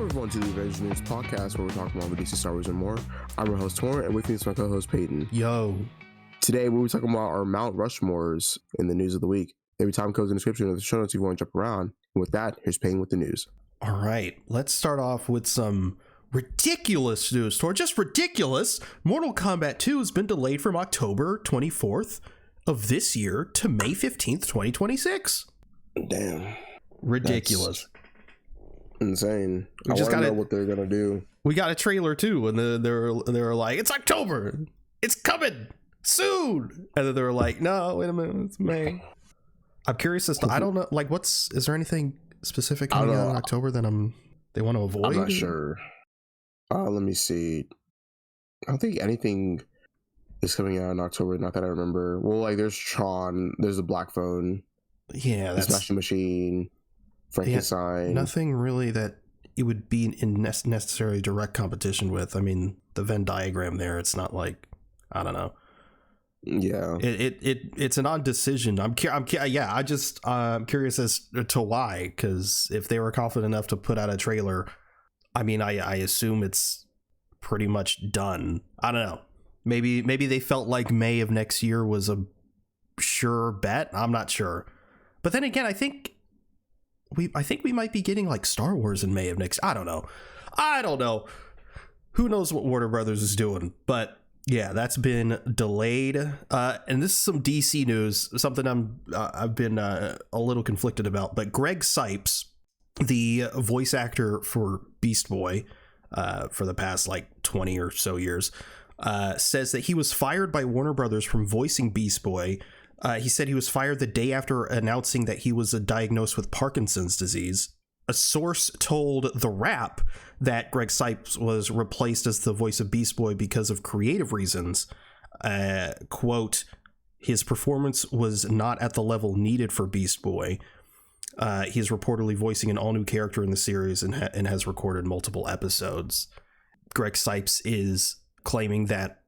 everyone to the Avengenerds podcast, where we talk Marvel, DC, Star Wars, and more. I'm your host, Tauren, and with me is my co-host, Peyton. Yo. Today, we'll be talking about our Mount Rushmores in the news of the week. Every time codes in the description of the show notes if you want to jump around. And with that, here's Peyton with the news. All right, let's start off with some ridiculous news, Tor. Just ridiculous. Mortal Kombat 2 has been delayed from October 24th of this year to May 15th, 2026. Damn. Ridiculous. That's insane. We just gotta know what they're gonna do. We got a trailer too, and they're like, it's October, it's coming soon, and then they're like, no, wait a minute, it's May. I'm curious as to, I don't know, like, is there anything specific coming out in October that they want to avoid? I'm not sure. Let me see. I don't think anything is coming out in October, not that I remember. Well, like, there's Tron, there's the Black Phone, that's Smashing Machine, Frankenstein. Nothing really that it would be in necessarily direct competition with. I mean, the Venn diagram there, it's not like, I don't know. Yeah, it's an odd decision. I'm curious as to why, because if they were confident enough to put out a trailer, I mean, I assume it's pretty much done. I don't know. Maybe they felt like May of next year was a sure bet. I'm not sure. But then again, I think we might be getting like Star Wars in May of next. I don't know. Who knows what Warner Brothers is doing? But yeah, that's been delayed. And this is some DC news, something I've been a little conflicted about. But Greg Sipes, the voice actor for Beast Boy, for the past like 20 or so years, says that he was fired by Warner Brothers from voicing Beast Boy. He said he was fired the day after announcing that he was diagnosed with Parkinson's disease. A source told The Wrap that Greg Sipes was replaced as the voice of Beast Boy because of creative reasons. Quote, his performance was not at the level needed for Beast Boy. He is reportedly voicing an all-new character in the series and has recorded multiple episodes. Greg Sipes is claiming that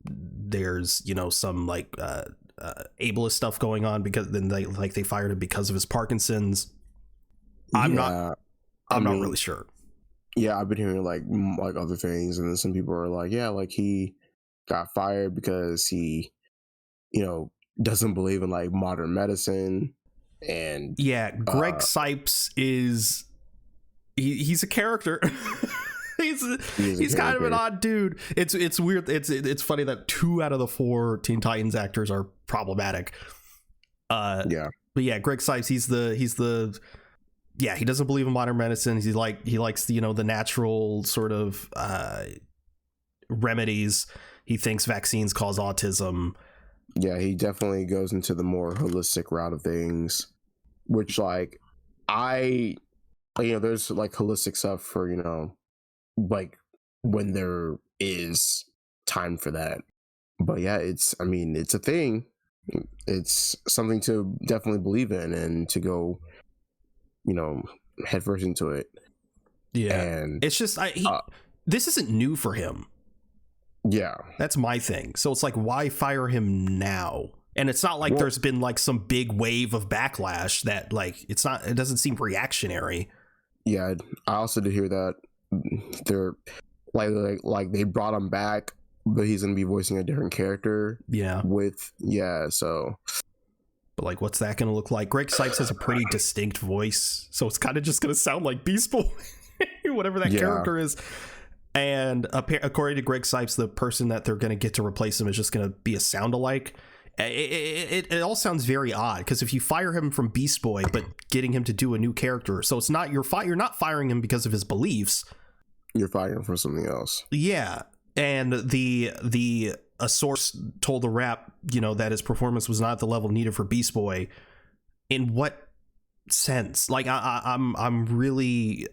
there's, some like ableist stuff going on because then they fired him because of his Parkinson's. I'm not really sure. Yeah, I've been hearing like other things, and then some people are like, yeah, like he got fired because he, doesn't believe in like modern medicine. And yeah, Greg Sipes is he's a character. He's kind of an odd dude. It's weird. It's funny that 2 out of the 4 Teen Titans actors are problematic. Yeah. But yeah, Greg Sipes, he's the he doesn't believe in modern medicine. He likes the natural sort of remedies. He thinks vaccines cause autism. Yeah, he definitely goes into the more holistic route of things, which like there's like holistic stuff for like when there is time for that. But yeah, it's a thing. It's something to definitely believe in and to go headfirst into it. Yeah, and it's just this isn't new for him. Yeah, that's my thing. So it's like, why fire him now? And it's not like there's been like some big wave of backlash that like it doesn't seem reactionary. Yeah, I also did hear that they're like they brought him back, but he's gonna be voicing a different character. So but like, what's that gonna look like? Greg Sipes has a pretty distinct voice, so it's kind of just gonna sound like Beast Boy, whatever that character is. And according to Greg Sipes, the person that they're gonna get to replace him is just gonna be a sound-alike. It all sounds very odd, because if you fire him from Beast Boy but getting him to do a new character, so it's not you're not firing him because of his beliefs, you're firing him for something else. Yeah. And a source told The Wrap that his performance was not at the level needed for Beast Boy. In what sense? Like, I'm really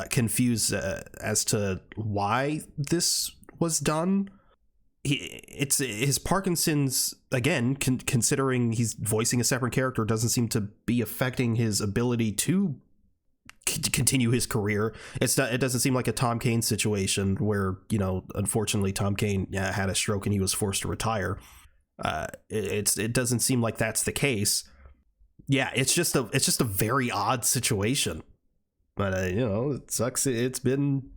confused as to why this was done. It's his Parkinson's, again, considering he's voicing a separate character, doesn't seem to be affecting his ability to continue his career. It doesn't seem like a Tom Kane situation where unfortunately Tom Kane had a stroke and he was forced to retire. It doesn't seem like that's the case. Yeah, it's just a very odd situation. But it sucks. It's been,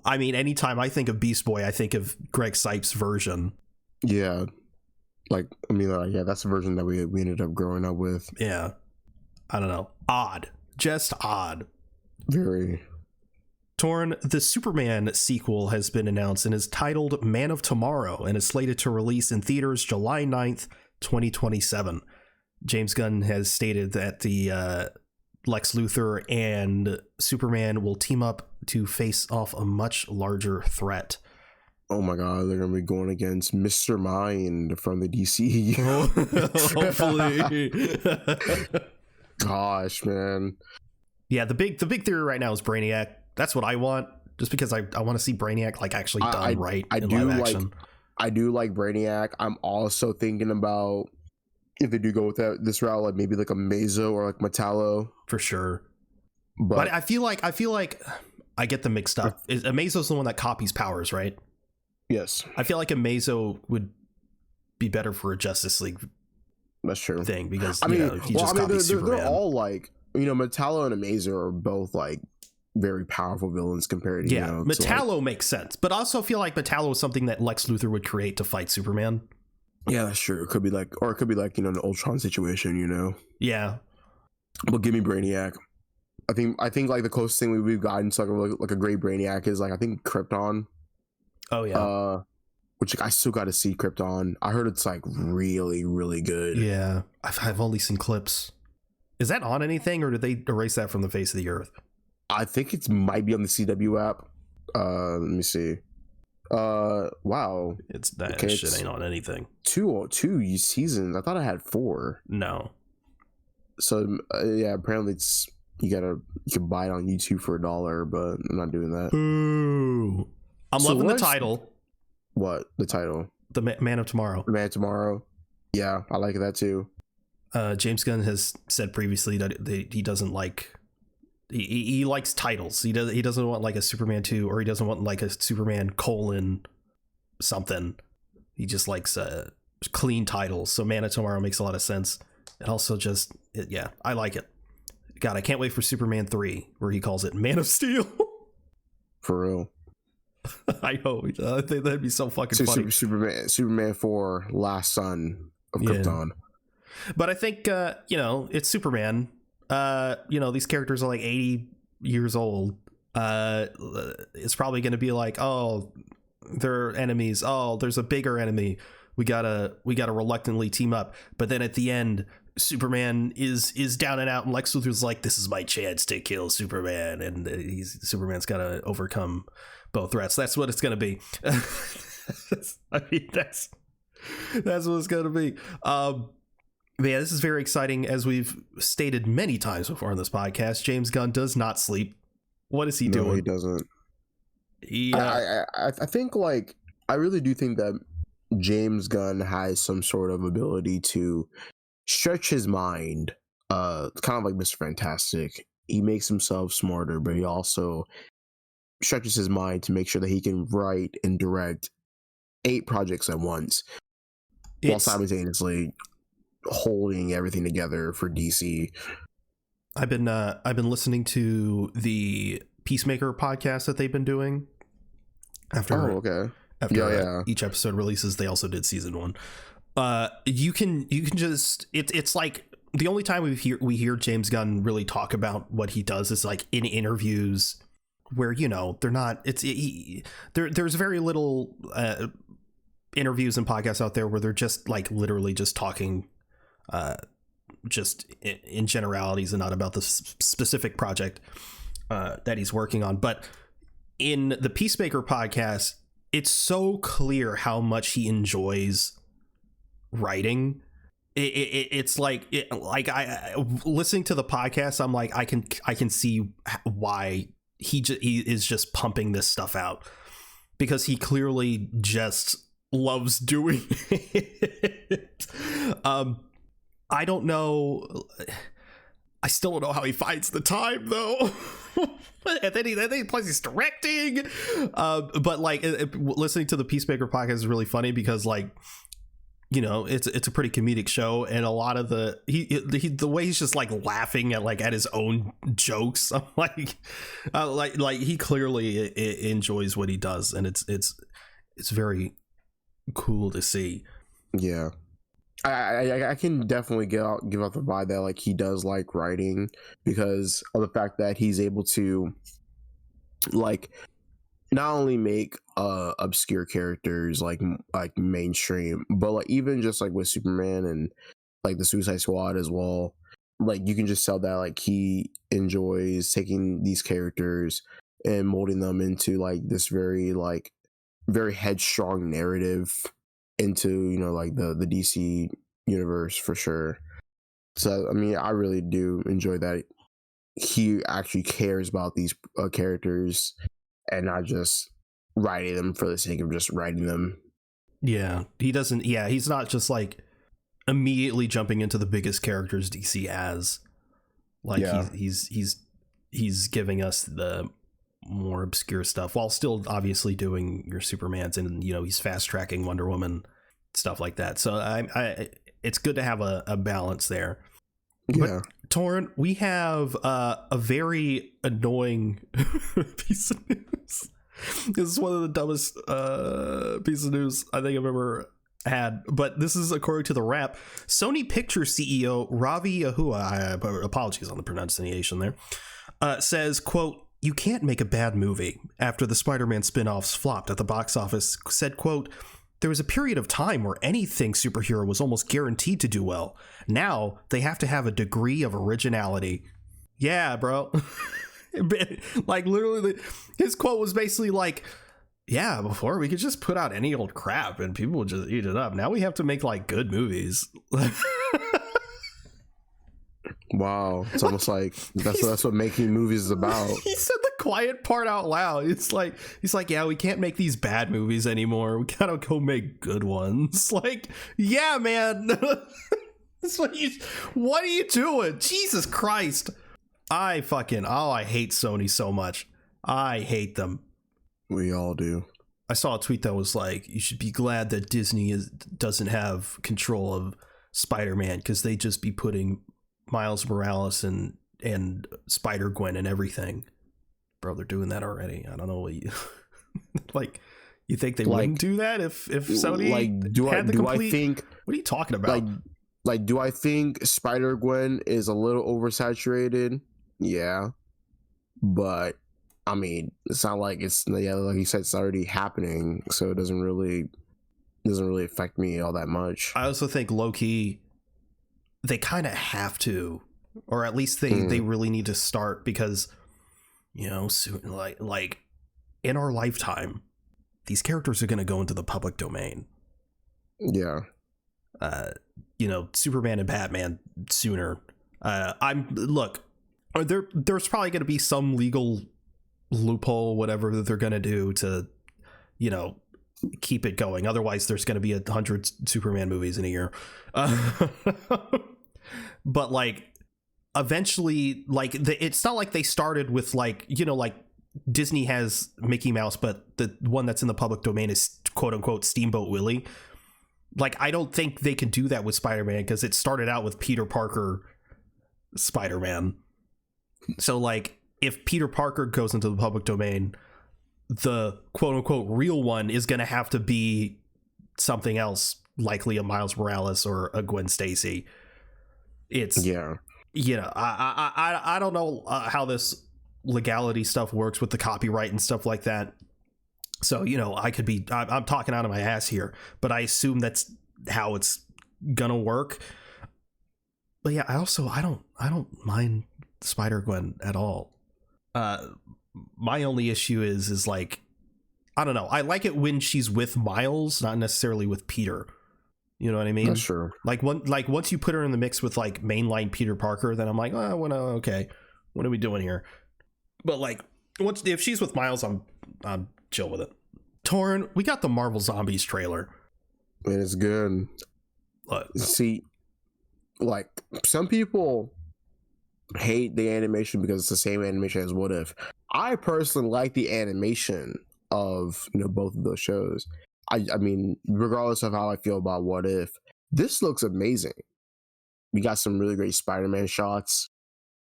I mean, anytime I think of Beast Boy, I think of Greg Sipes' version. Yeah, yeah, that's the version that we ended up growing up with. Yeah, I don't know, odd, just odd. Very. Tauren, the Superman sequel has been announced and is titled Man of Tomorrow and is slated to release in theaters July 9th, 2027. James Gunn has stated that the Lex Luthor and Superman will team up to face off a much larger threat. Oh my god, they're going to be going against Mr. Mind from the DC. Hopefully. Gosh, man. Yeah, the big theory right now is Brainiac. That's what I want, just because I want to see Brainiac actually done right in live action. I do like Brainiac. I'm also thinking about, if they do go with this route, maybe a Mazo or Metallo. For sure. But I feel like I get them mixed up. Amazo's the one that copies powers, right? Yes. I feel like Amazo would be better for a Justice League That's true. thing, because he just copies Superman. They're all Metallo and Amazo are both very powerful villains compared to Metallo makes sense, but also feel like Metallo is something that Lex Luthor would create to fight Superman. Yeah, that's true. It could be an Ultron situation, Yeah, but give me Brainiac. I think the closest thing we've gotten to a great Brainiac is I think Krypton. Oh yeah. Which I still got to see Krypton. I heard it's really, really good. Yeah, I've only seen clips. Is that on anything, or did they erase that from the face of the earth? I think it might be on the CW app. Let me see. Wow. Shit ain't on anything. Two seasons. I thought I had 4. No. So yeah, apparently you can buy it on YouTube for $1, but I'm not doing that. Boo. I'm loving the title. What? The title? The Man of Tomorrow. The Man of Tomorrow. Yeah, I like that too. James Gunn has said previously that he doesn't like. He likes titles. He doesn't want a Superman 2, or he doesn't want a Superman : something. He just likes clean titles. So Man of Tomorrow makes a lot of sense. And also I like it. God, I can't wait for Superman 3, where he calls it Man of Steel. For real. I hope. I think that'd be so fucking funny. Superman 4, Last Son of Krypton. But I think it's Superman. These characters are 80 years old. It's probably going to be they're enemies. Oh, there's a bigger enemy. We gotta reluctantly team up. But then at the end, Superman is down and out, and Lex Luthor's like, this is my chance to kill Superman, and Superman's got to overcome both threats. That's what it's going to be. I mean, that's what it's going to be. But yeah, this is very exciting. As we've stated many times before on this podcast, James Gunn does not sleep. What is he doing? No, he doesn't. I think I really do think that James Gunn has some sort of ability to stretch his mind, kind of like Mr. Fantastic. He makes himself smarter, but he also stretches his mind to make sure that he can write and direct 8 projects at once, while simultaneously holding everything together for DC. I've been listening to the Peacemaker podcast that they've been doing. After each episode releases, they also did season 1. You can just it's like the only time we hear James Gunn really talk about what he does is in interviews where they're not. There's very little interviews and podcasts out there where they're just literally just talking just in generalities and not about the specific project that he's working on. But in the Peacemaker podcast, it's so clear how much he enjoys writing. It's I listening to the podcast, I'm like, I can see why he is just pumping this stuff out, because he clearly just loves doing it. I don't know. I still don't know how he finds the time though. And then he plus he's directing. But listening to the Peacemaker podcast is really funny, because you know, it's a pretty comedic show, and a lot of the way he's just like laughing at his own jokes. I'm like he clearly enjoys what he does, and it's very cool to see. Yeah. I can definitely give out the vibe that like he does like writing, because of the fact that he's able to like not only make obscure characters like mainstream, but like even just like with Superman and like the Suicide Squad as well, like you can just tell that like he enjoys taking these characters and molding them into like this very headstrong narrative into, you know, like the DC universe for sure. So I mean, I really do enjoy that he actually cares about these characters and not just writing them for the sake of just writing them. Yeah, he doesn't. Yeah, he's not just like immediately jumping into the biggest characters DC has. Like he's giving us the more obscure stuff while still obviously doing your Supermans, and you know, he's fast tracking Wonder Woman, stuff like that. So I it's good to have a balance there. Yeah. But Tauren, we have a very annoying piece of news. This is one of the dumbest pieces of news I think I've ever had, but this is according to The Wrap. Sony Pictures CEO Ravi Ahua, apologies on the pronunciation there, says, quote, "You can't make a bad movie," after the Spider-Man spin-offs flopped at the box office. Said, quote, "There was a period of time where anything superhero was almost guaranteed to do well. Now they have to have a degree of originality." Yeah, bro. Like literally his quote was basically like, yeah, before we could just put out any old crap and people would just eat it up. Now we have to make like good movies. Wow, it's almost like that's what making movies is about. He said the quiet part out loud. It's like he's like, yeah, we can't make these bad movies anymore. We gotta go make good ones. Like, yeah, man. That's what are you doing? Jesus Christ. I hate Sony so much. I hate them. We all do. I saw a tweet that was like, you should be glad that Disney doesn't have control of Spider-Man, because they just be putting Miles Morales and Spider-Gwen and everything. Bro, they're doing that already. I don't know what you like. You think they wouldn't do that if Sony had the complete? I think? What are you talking about? Like, do I think Spider-Gwen is a little oversaturated? Yeah, but I mean, it's not like it's, yeah, like you said, it's already happening, so it doesn't really affect me all that much. I also think low-key they kind of have to, or at least they really need to start, because, you know, soon, like in our lifetime, these characters are going to go into the public domain. Yeah. You know, Superman and Batman sooner. There's probably going to be some legal loophole, whatever, that they're going to do to, you know, keep it going. Otherwise, there's going to be 100 Superman movies in a year. But like, eventually, like it's not like they started with like, you know, like Disney has Mickey Mouse, but the one that's in the public domain is quote unquote Steamboat Willie. Like, I don't think they can do that with Spider-Man, because it started out with Peter Parker Spider-Man. So like, if Peter Parker goes into the public domain, the quote unquote real one is going to have to be something else, likely a Miles Morales or a Gwen Stacy. It's, yeah, you know, I don't know how this legality stuff works with the copyright and stuff like that. So, you know, I'm talking out of my ass here, but I assume that's how it's gonna work. But yeah, I don't mind Spider-Gwen at all. My only issue is like, I don't know. I like it when she's with Miles, not necessarily with Peter. You know what I mean? That's true. Like once you put her in the mix with like mainline Peter Parker, then I'm like, oh, well, okay, what are we doing here? But like, if she's with Miles, I'm chill with it. Tauren, we got the Marvel Zombies trailer. Man, it's good. What? See, like, some people hate the animation because it's the same animation as What If. I personally like the animation of, you know, both of those shows. I mean, regardless of how I feel about What If, this looks amazing. We got some really great Spider-Man shots.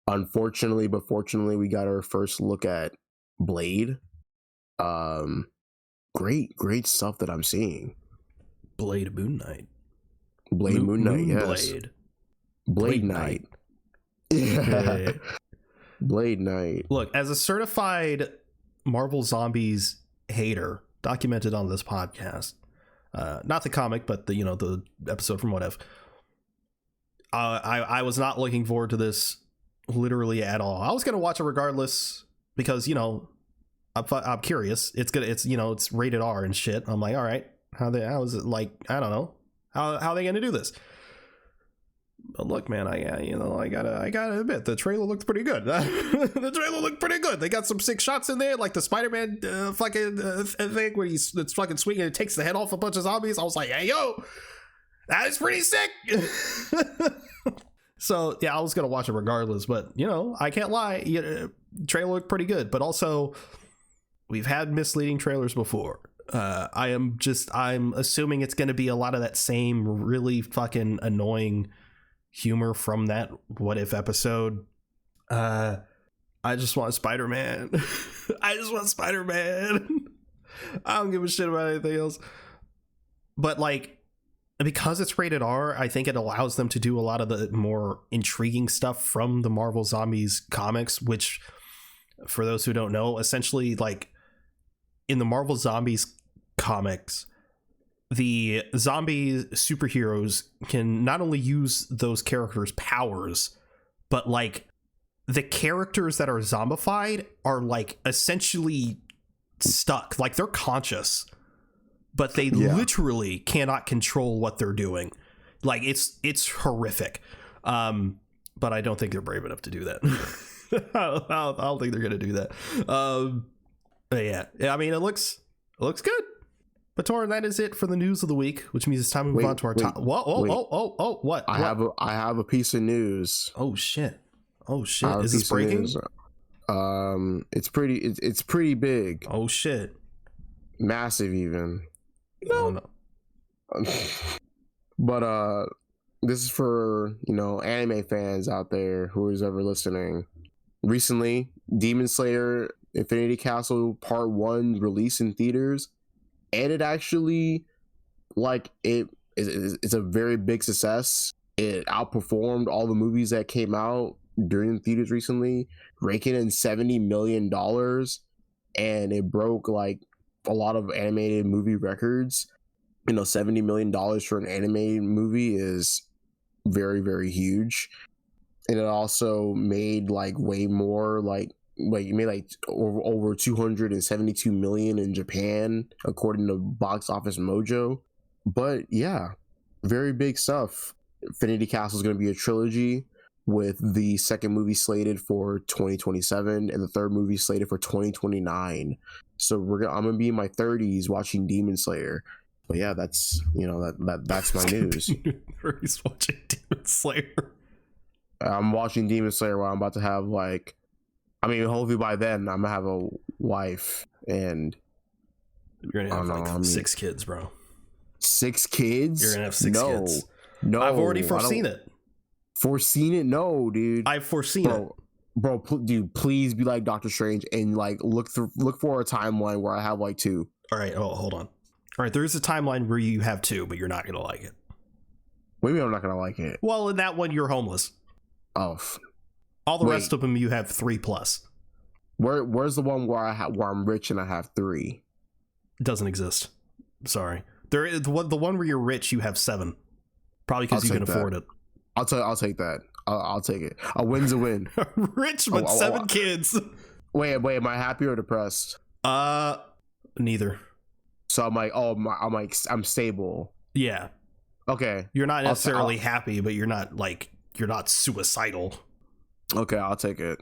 Unfortunately, but fortunately, we got our first look at Blade. Great stuff that I'm seeing. Blade Moon Knight. Blade Moon Knight, yes. Blade Knight. Yeah. Blade Knight. Look, as a certified Marvel Zombies hater, documented on this podcast, not the comic, but the episode from What If, I was not looking forward to this literally at all. I was gonna watch it regardless because I'm curious. It's rated R and shit. I'm like, all right, how is it, like, I don't know how are they gonna do this. But look, man, I gotta admit, the trailer looked pretty good. The trailer looked pretty good. They got some sick shots in there, like the Spider-Man thing where it's fucking swinging and it takes the head off a bunch of zombies. I was like, hey, yo, that is pretty sick. So yeah, I was gonna watch it regardless, but I can't lie, trailer looked pretty good. But also, we've had misleading trailers before. I'm assuming it's gonna be a lot of that same really fucking annoying humor from that What If episode. I just want Spider-Man. I just want Spider-Man. I don't give a shit about anything else. But like, because it's rated R, I think it allows them to do a lot of the more intriguing stuff from the Marvel Zombies comics, which, for those who don't know, essentially, like, in the Marvel Zombies comics, the zombie superheroes can not only use those characters' powers, but like the characters that are zombified are like essentially stuck, like they're conscious, but they literally cannot control what they're doing. Like it's horrific. But I don't think they're brave enough to do that. I don't think they're gonna do that. But yeah, I mean, it looks good. But Tauren, that is it for the news of the week, which means it's time to move on to our top. Whoa, what? I have a piece of news. Oh shit! Is this breaking? It's pretty big. Oh shit! Massive even. No. But this is for anime fans out there who is ever listening. Recently, Demon Slayer Infinity Castle Part 1 released in theaters, and it actually, it's a very big success. It outperformed all the movies that came out during the theaters recently, raking in $70 million, and it broke like a lot of animated movie records. $70 million for an animated movie is very, very huge. And it also made like way more, like you made like over 272 million in Japan, according to Box Office Mojo. But yeah, very big stuff. Infinity Castle is going to be a trilogy, with the second movie slated for 2027 and the third movie slated for 2029. So I'm going to be in my 30s watching Demon Slayer. But yeah, that's that's my news. He's watching Demon Slayer. I'm watching Demon Slayer while I'm about to have hopefully by then I'm gonna have a wife, and you're gonna have 6 kids, bro. 6 kids? You're gonna have 6 kids. No, I've already foreseen it. Foreseen it? No, dude. I've foreseen it. Bro, dude, please be like Doctor Strange and like look for a timeline where I have like 2. All right. Oh, hold on. All right, there is a timeline where you have 2, but you're not gonna like it. Maybe I'm not gonna like it. Well, in that one, you're homeless. Oh. All the rest of them, you have 3+. Where's the one where I'm rich and I have 3? It doesn't exist. Sorry. There is the one where you're rich, you have 7. Probably because you can afford it. I'll take that. I'll take it. A win's a win. Rich with 7 kids. Wait, am I happy or depressed? Neither. So I'm stable. Yeah. Okay. You're not necessarily happy, but you're not suicidal. Okay, I'll take it.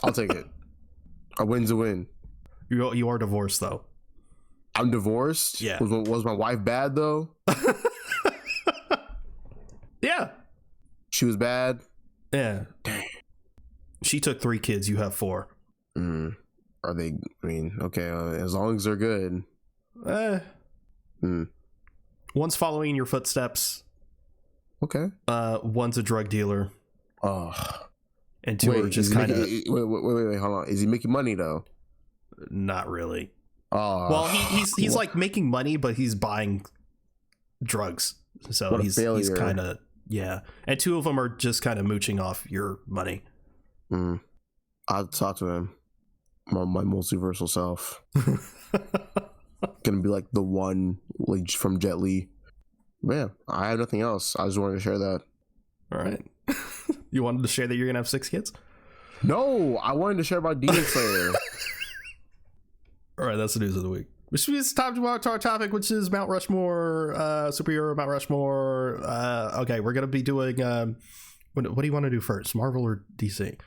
I'll take it. A win's a win. You are divorced though. I'm divorced? Yeah. Was my wife bad though? Yeah. She was bad? Yeah. Dang. She took 3 kids, you have 4. Are they, okay, as long as they're good. Hmm. One's following in your footsteps. Okay. One's a drug dealer. Oh. And two are just kind of... Wait, hold on. Is he making money, though? Not really. Oh. Well, he's like making money, but he's buying drugs. So he's kind of... Yeah. And two of them are just kind of mooching off your money. I'll talk to him. My multiversal self. Gonna be like the one like from Jet Li. Man, I have nothing else. I just wanted to share that. All right. You wanted to share that you're gonna have 6 kids? No, I wanted to share about Demon Slayer. All right, that's the news of the week. Which means time to our topic, which is Mount Rushmore, superhero Mount Rushmore. Okay, we're gonna be doing. What do you want to do first, Marvel or DC?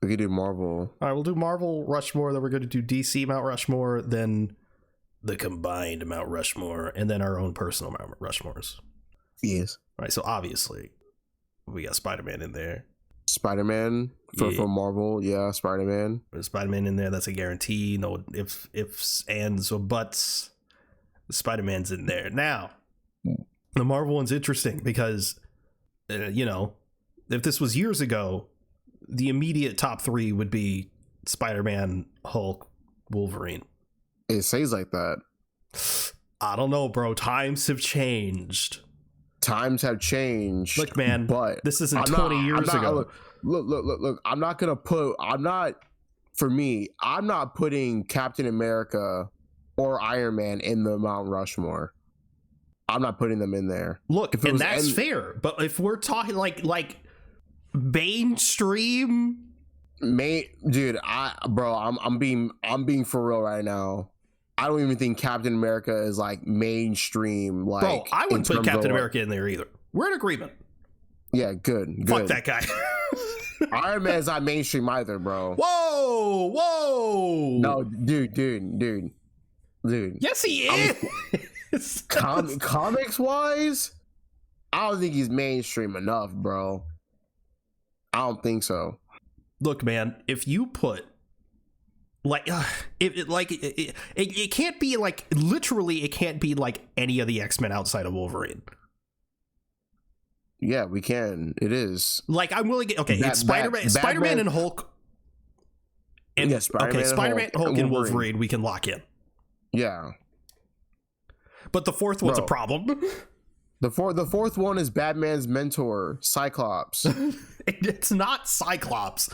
We could do Marvel. All right, we'll do Marvel Rushmore. Then we're going to do DC Mount Rushmore. Then the combined Mount Rushmore, and then our own personal Mount Rushmores. Yes. All right. So obviously, we got Spider-Man in there. Spider-Man for Marvel, yeah. Spider-Man. There's Spider-Man in there. That's a guarantee. No ifs, ands, or buts. Spider-Man's in there. Now, the Marvel one's interesting because, if this was years ago, the immediate top 3 would be Spider-Man, Hulk, Wolverine. It says like that. I don't know, bro. Times have changed. Times have changed. Look, man, but this isn't 20 years ago. Look. I'm not putting Captain America or Iron Man in the Mount Rushmore. I'm not putting them in there. Look, and that's fair. But if we're talking like mainstream, dude, I'm being for real right now. I don't even think Captain America is like mainstream. Like, bro, I wouldn't put Captain America in there either. We're in agreement. Yeah, good. Fuck that guy. Iron Man's not mainstream either, bro. Whoa. No, dude. Yes, he is. Comics wise, I don't think he's mainstream enough, bro. I don't think so. Look, man, if you put it can't be like, literally, it can't be like any of the X-Men outside of Wolverine. Yeah, we can. It is. Like, I'm willing to, okay, it's Spider-Man and Hulk. And yeah, Spider-Man, Hulk and Wolverine, we can lock in. Yeah. But the fourth one's a problem. The fourth one is Batman's mentor, Cyclops. It's not Cyclops.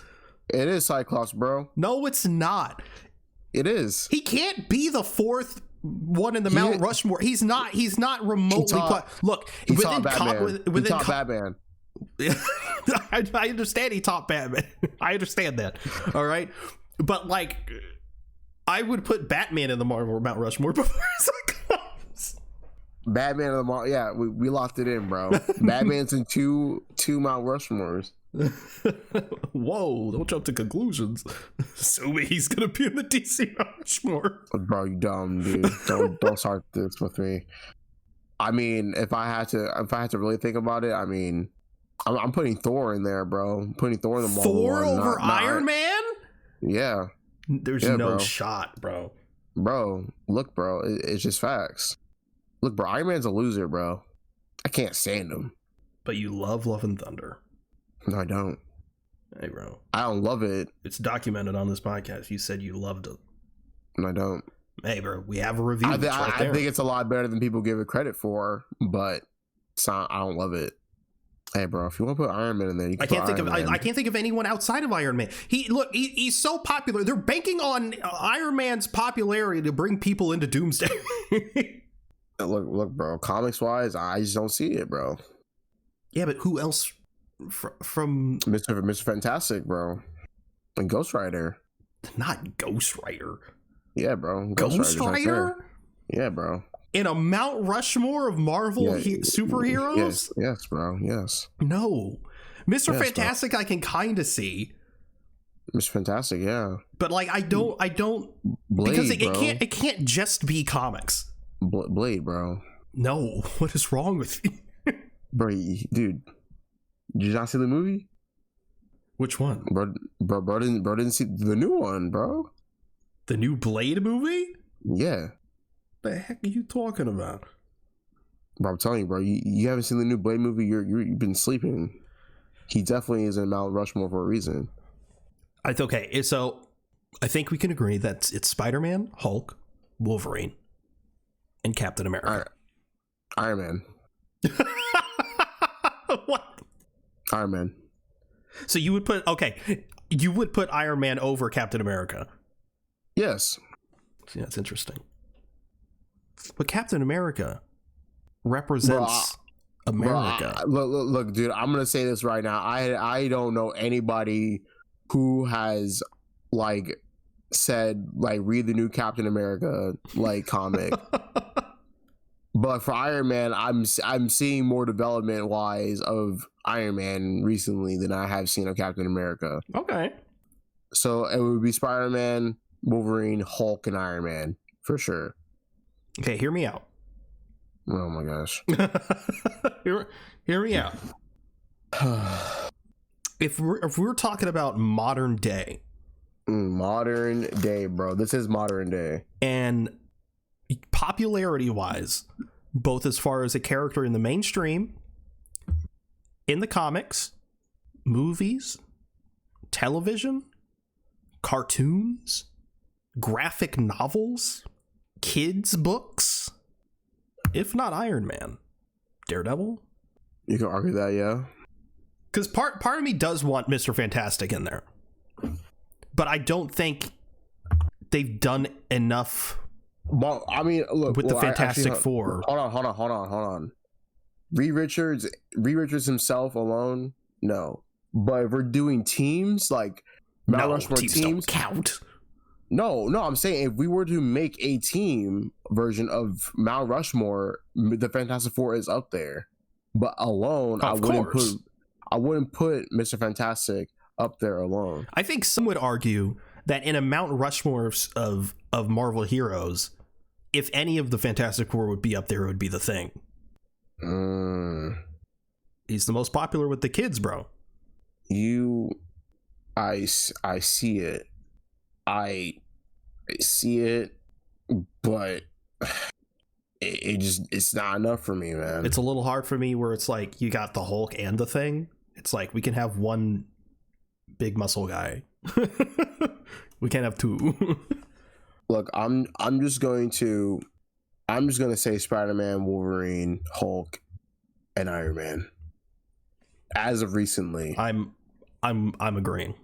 It is Cyclops, bro. No, it's not. It is. He can't be the fourth one in the Mount Rushmore. He's not remotely. Look, he taught Batman. I understand he taught Batman. I understand that. All right. But like, I would put Batman in the Marvel Mount Rushmore before Cyclops. Batman in the Marvel. Yeah, we locked it in, bro. Batman's in two Mount Rushmores. Whoa, don't jump to conclusions. Assuming he's gonna be in the DC Mount Rushmore. Bro, you dumb, dude. Don't start this with me. I mean, if I had to really think about it, I mean, I'm putting Thor in there, bro. I'm putting Thor in the Marvel. Thor over Iron Man? Yeah. There's no shot, bro. Bro, look, bro. It's just facts. Look, bro. Iron Man's a loser, bro. I can't stand him. But you love Love and Thunder. No, I don't. Hey, bro. I don't love it. It's documented on this podcast. You said you loved it. No, I don't. Hey, bro. We have a review. I think it's a lot better than people give it credit for, but it's not, I don't love it. Hey, bro, if you want to put Iron Man in there, you can. I can't think of anyone outside of Iron Man. He's so popular. They're banking on Iron Man's popularity to bring people into Doomsday. look, bro. Comics wise, I just don't see it, bro. Yeah, but who else from Mr. Fantastic, bro, and Ghost Rider? Not Ghost Rider. Yeah, bro. Ghost Rider? Right, yeah, bro. In a Mount Rushmore of Marvel superheroes? Yes, bro. Yes. No. Mr. Fantastic, bro. I can kind of see. Mr. Fantastic, yeah. But like, I don't Blade, because bro. it can't just be comics. Blade, bro. No. What is wrong with you? Bro, dude. Did you not see the movie? Which one? Bro didn't see the new one, bro. The new Blade movie? Yeah. The heck are you talking about? Bro, I'm telling you, bro, you haven't seen the new Blade movie. You've been sleeping. He definitely is in Mount Rushmore for a reason. Okay, so I think we can agree that it's Spider-Man, Hulk, Wolverine, and Captain America. Iron Man. What? Iron Man. So you would put Iron Man over Captain America? Yes. See, that's interesting. But Captain America represents America. Look, dude, I'm gonna say this right now. I don't know anybody who has like said like read the new Captain America like comic. But for Iron Man, I'm seeing more development wise of Iron Man recently than I have seen of Captain America. Okay. So it would be Spider-Man, Wolverine, Hulk, and Iron Man for sure. Okay, hear me out. Oh my gosh. hear me out. If we're talking about modern day, bro, this is modern day, and popularity wise, both as far as a character in the mainstream, in the comics, movies, television, cartoons, graphic novels, kids books, if not Iron Man, Daredevil. You can argue that, yeah. Because part of me does want Mr. Fantastic in there, but I don't think they've done enough. Well, I mean, look, with the Fantastic Four. Hold on. Reed Richards himself alone, no. But if we're doing teams like Mount Rushmore teams don't count. No, I'm saying if we were to make a team version of Mount Rushmore, the Fantastic Four is up there. But alone, I wouldn't put Mr. Fantastic up there alone. I think some would argue that in a Mount Rushmore of Marvel heroes, if any of the Fantastic Four would be up there, it would be the Thing. He's the most popular with the kids, bro. I see it. I see it, but it's not enough for me, man. It's a little hard for me where it's like you got the Hulk and the Thing. It's like we can have one big muscle guy. We can't have two. Look, I'm just going to say Spider-Man, Wolverine, Hulk, and Iron Man. As of recently, I'm agreeing.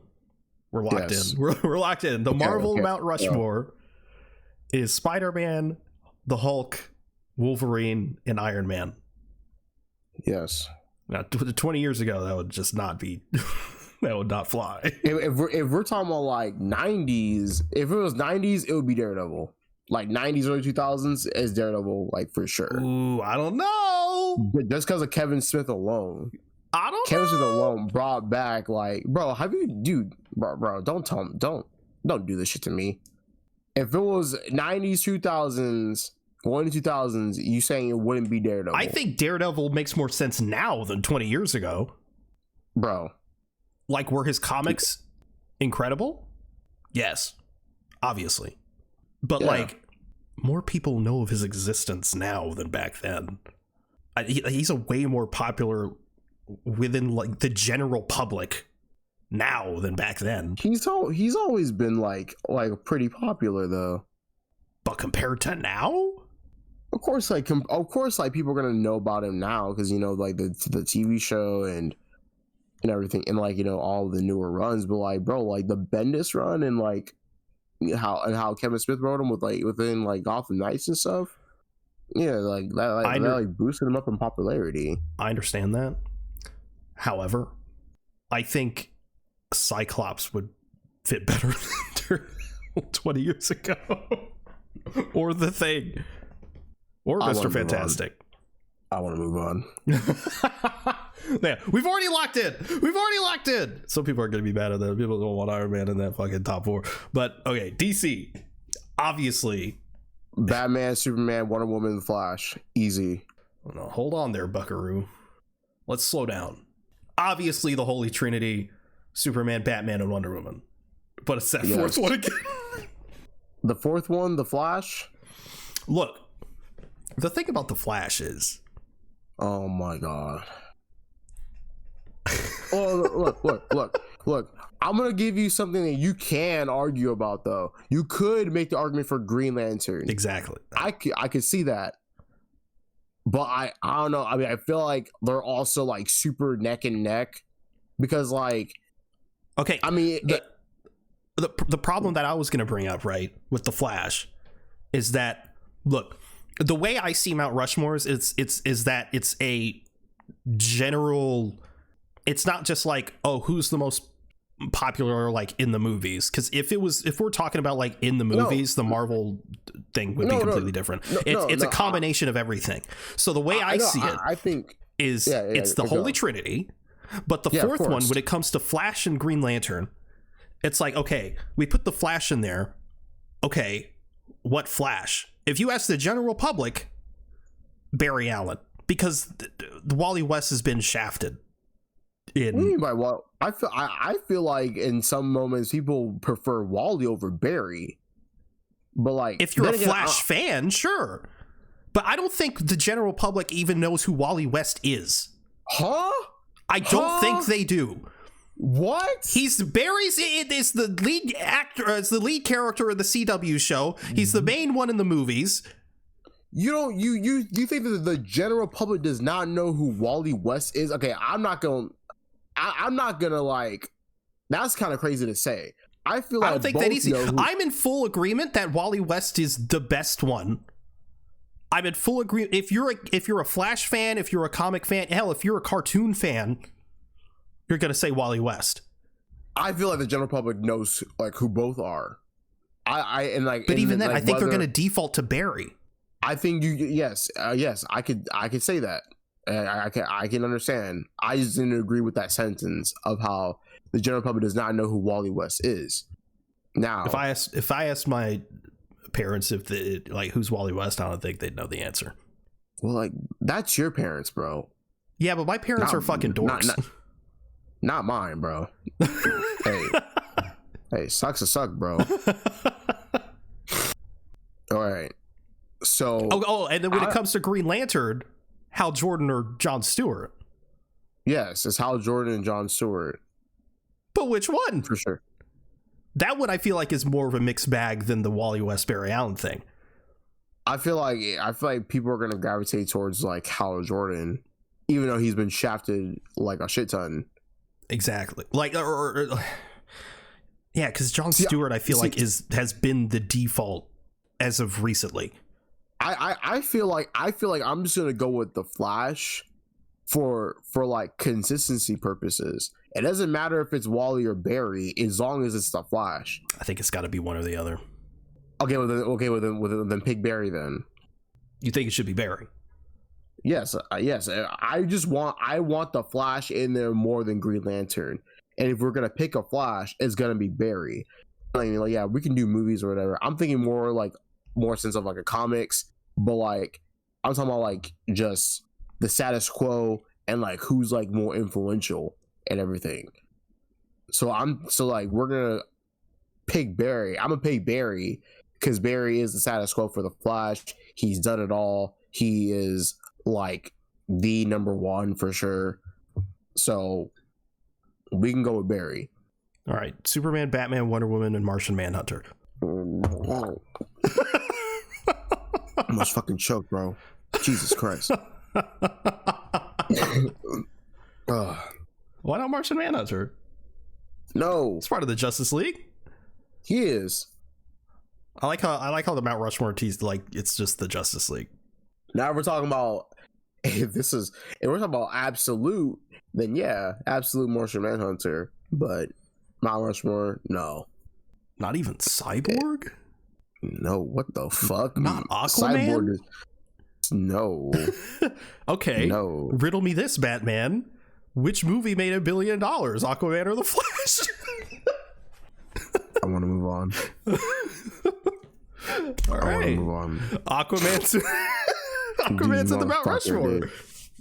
We're locked in. We're locked in. The Marvel Mount Rushmore is Spider-Man, the Hulk, Wolverine, and Iron Man. Yes. Now, 20 years ago, that would just not be. That would not fly. If we're talking about like 90s, if it was 90s, it would be Daredevil. Like 90s, early 2000s is Daredevil, like for sure. Ooh, I don't know. But just because of Kevin Smith alone. Kevin Smith alone brought back like, bro, don't tell him, don't do this shit to me. If it was 90s, 2000s, going to 2000s, you saying it wouldn't be Daredevil? I think Daredevil makes more sense now than 20 years ago. Bro. Like, were his comics incredible? Yes, obviously. But like, more people know of his existence now than back then. He's a way more popular within like the general public now than back then. He's always been like pretty popular though. But compared to now, of course, people are gonna know about him now because like the TV show and everything, and like all the newer runs. But like, bro, like the Bendis run and like how Kevin Smith wrote him within like Gotham Knights and stuff. Yeah, like that boosted him up in popularity. I understand that. However, I think Cyclops would fit better than 20 years ago. Or the Thing. Or Mr. Fantastic. I want to move on. Man, we've already locked in. Some people are going to be mad at that. People don't want Iron Man in that fucking top four. But okay, DC. Obviously. Batman, Superman, Wonder Woman, The Flash. Easy. Oh, no, hold on there, buckaroo. Let's slow down. Obviously, the Holy Trinity, Superman, Batman, and Wonder Woman. But it's that fourth one again. The fourth one, The Flash? Look, The thing about the Flash is, oh my god. Oh, look. I'm gonna give you something that you can argue about, though. You could make the argument for Green Lantern. Exactly. I could see that, but I don't know. I mean, I feel like they're also like super neck and neck because, like, okay. I mean, the problem that I was gonna bring up, right, with the Flash, is that, look, the way I see Mount Rushmore is that it's a general. It's not just like, oh, who's the most popular, like, in the movies, because if we're talking about like in the movies, the Marvel thing would be completely different. It's a combination of everything. So the way I see it, I think is it's the Holy Trinity, but the fourth one, when it comes to Flash and Green Lantern, it's like, okay, we put the Flash in there. Okay, what Flash? If you ask the general public, Barry Allen, because the Wally West has been shafted. What do you mean by what? I feel like in some moments people prefer Wally over Barry, but like, if you're a Flash fan, sure, but I don't think the general public even knows who Wally West is. Huh? I don't think they do. What? Barry's is the lead actor, is the lead character of the CW show. He's the main one in the movies. You think that the general public does not know who Wally West is? Okay, I'm not gonna like. That's kind of crazy to say. I feel like I don't think that easy. I'm in full agreement that Wally West is the best one. I'm in full agreement. If you're a Flash fan, if you're a comic fan, hell, if you're a cartoon fan, you're gonna say Wally West. I feel like the general public knows like who both are. But even then, I think they're gonna default to Barry. I think yes, I could say that. I can understand. I just didn't agree with that sentence of how the general public does not know who Wally West is. Now, if I asked my parents who's Wally West, I don't think they'd know the answer. Well, like, that's your parents, bro. Yeah, but my parents are fucking dorks. Not mine, bro. hey, sucks to suck, bro. All right. So and then when it comes to Green Lantern, Hal Jordan or John Stewart? Yes, it's Hal Jordan and John Stewart. But which one? For sure. That one I feel like is more of a mixed bag than the Wally West Barry Allen thing. I feel like people are gonna gravitate towards like Hal Jordan, even though he's been shafted like a shit ton. Exactly. Like, yeah, because John Stewart I feel like has been the default as of recently. I feel like I'm just gonna go with the Flash for like consistency purposes. It doesn't matter if it's Wally or Barry as long as it's the Flash. I think it's got to be one or the other. Okay, then pick Barry then. You think it should be Barry? Yes. I want the Flash in there more than Green Lantern. And if we're gonna pick a Flash, it's gonna be Barry. Like, yeah, we can do movies or whatever. I'm thinking more sense of like a comics, but like I'm talking about like just the status quo and like who's like more influential and everything. So we're gonna pick Barry. I'm gonna pick Barry because Barry is the status quo for the Flash. He's done it all. He is like the number one for sure. So we can go with Barry. All right, Superman, Batman, Wonder Woman, and Martian Manhunter. I almost fucking choked, bro. Jesus Christ. Why not Martian Manhunter? No, it's part of the Justice League. He is. I like how the Mount Rushmore teased like it's just the Justice League. Now we're talking about if we're talking about absolute, then yeah, absolute Martian Manhunter. But Mount Rushmore, no. Not even Cyborg? No, what the fuck? Not Aquaman? Cyborg is... No. Okay. No. Riddle me this, Batman. Which movie made $1 billion? Aquaman or The Flash? I want to move on. All right. Move on. Aquaman's in the Mount Rushmore. Dude.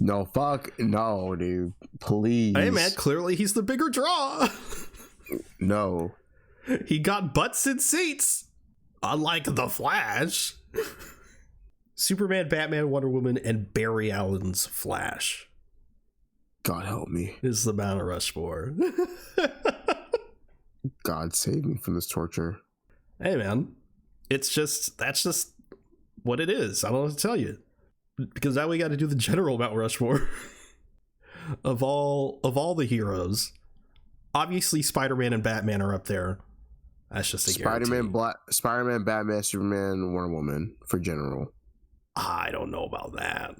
No, fuck. No, dude. Please. Hey, man. Clearly he's the bigger draw. No. He got butts in seats. Unlike The Flash. Superman, Batman, Wonder Woman, and Barry Allen's Flash God help me. is the Mount Rushmore. God save me from this torture. Hey man, that's just what it is. I don't know what to tell you, because now we got to do the general Mount Rushmore of all the heroes. Obviously, Spider-Man and Batman are up there. That's just a Spider-Man, Spider-Man, Batman, Superman, Wonder Woman for general. I don't know about that.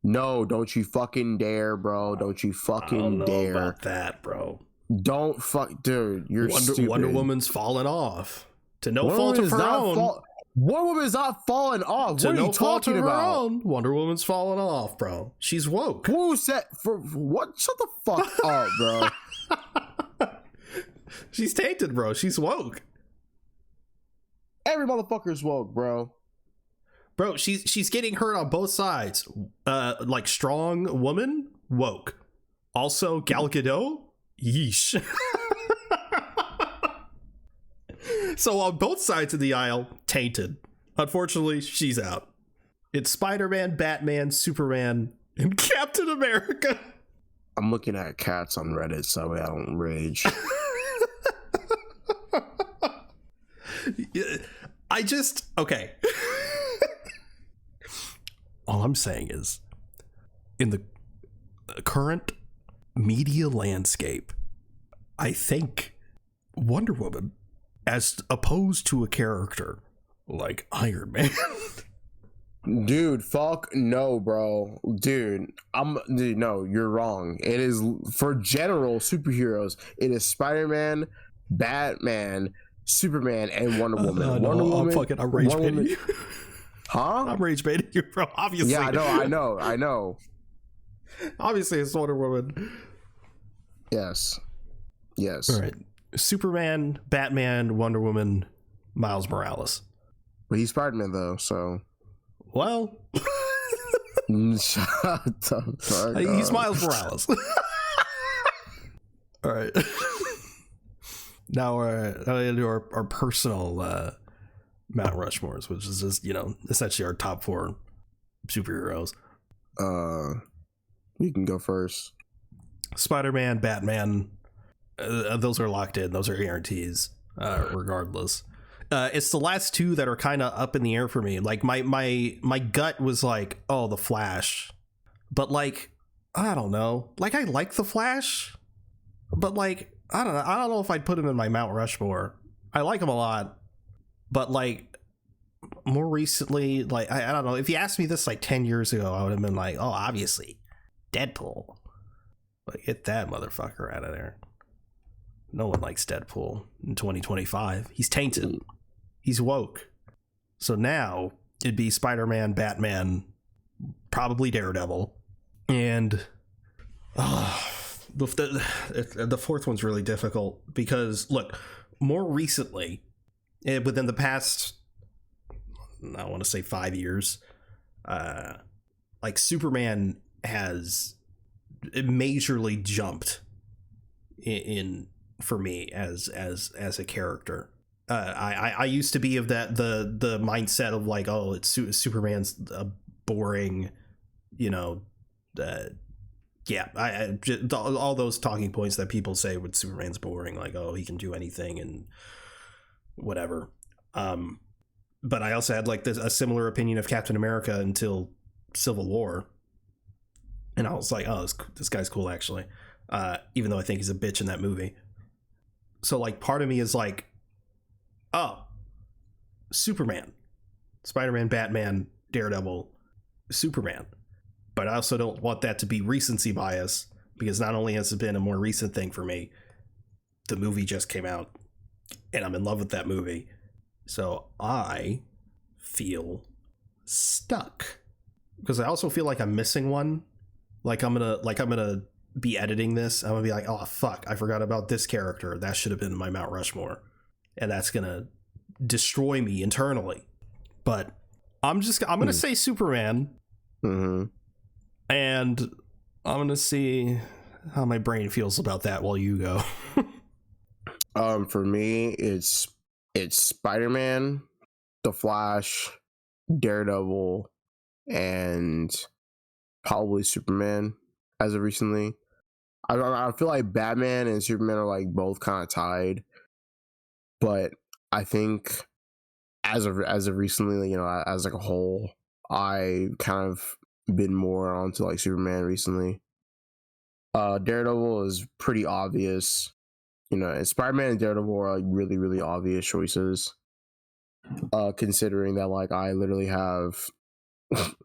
No, don't you fucking dare, bro. Don't you fucking I don't know dare. about that, bro. Don't dude, you're stupid. Wonder Woman's falling off to no Wonder fault Woman of her own. Wonder Woman is not falling off. To What are no you fault talking of her about? own, Wonder Woman's falling off, bro. She's woke. Who said for what? Shut the fuck up, bro. She's tainted, bro. She's woke. Every motherfucker's woke, bro. Bro, she's getting hurt on both sides. Like strong woman, woke. Also Gal Gadot, yeesh. So on both sides of the aisle, tainted. Unfortunately, she's out. It's Spider-Man, Batman, Superman, and Captain America. I'm looking at cats on Reddit so I don't rage. Okay. All I'm saying is, in the current media landscape, I think Wonder Woman, as opposed to a character like Iron Man. Dude, fuck no, bro. Dude, no, you're wrong. It is for general superheroes. It is Spider-Man, Batman, Superman, and Wonder Woman. No, Wonder Woman. I'm rage baiting you. Huh? I'm rage baiting you, bro. Obviously. Yeah, I know. Obviously, it's Wonder Woman. Yes. All right. Superman, Batman, Wonder Woman, Miles Morales. But he's Spider-Man though, so. Well, Shut the fuck he's up. Miles Morales. All right. Now our personal Mount Rushmores, which is just, essentially our top 4 superheroes. You can go first. Spider-Man, Batman, those are locked in. Those are guarantees, regardless. It's the last 2 that are kind of up in the air for me. Like my gut was like, oh, the Flash, but like, I don't know. Like, I like the Flash, but like, I don't know if I'd put him in my Mount Rushmore. I like him a lot, but like, more recently, like, I don't know. If you asked me this like 10 years ago, I would have been like, oh, obviously Deadpool. But get that motherfucker out of there. No one likes Deadpool in 2025. He's tainted. He's woke. So now it'd be Spider-Man, Batman, probably Daredevil, and the fourth one's really difficult because, look, more recently, within the past, I want to say 5 years, like Superman has majorly jumped in for me as a character. I used to be of the mindset of like, oh, it's Superman's boring, all those talking points that people say with Superman's boring, like, oh, he can do anything and whatever. But I also had like a similar opinion of Captain America until Civil War, and I was like, oh, this guy's cool actually, even though I think he's a bitch in that movie. So like, part of me is like, oh, Superman, Spider-Man, Batman, Daredevil, Superman. But I also don't want that to be recency bias, because not only has it been a more recent thing for me, the movie just came out and I'm in love with that movie. So I feel stuck, because I also feel like I'm missing one. Like I'm gonna be editing this. I'm gonna be like, oh fuck, I forgot about this character. That should have been my Mount Rushmore. And that's gonna destroy me internally. But I'm gonna say Superman. Mm-hmm. And I'm gonna see how my brain feels about that while you go. For me, it's Spider-Man, The Flash, Daredevil, and probably Superman as of recently. I feel like Batman and Superman are like both kind of tied, but I think as of recently, you know, as like a whole, I kind of been more onto like Superman recently. Daredevil is pretty obvious, you know, and Spider-Man and Daredevil are like really, really obvious choices. Considering that like I literally have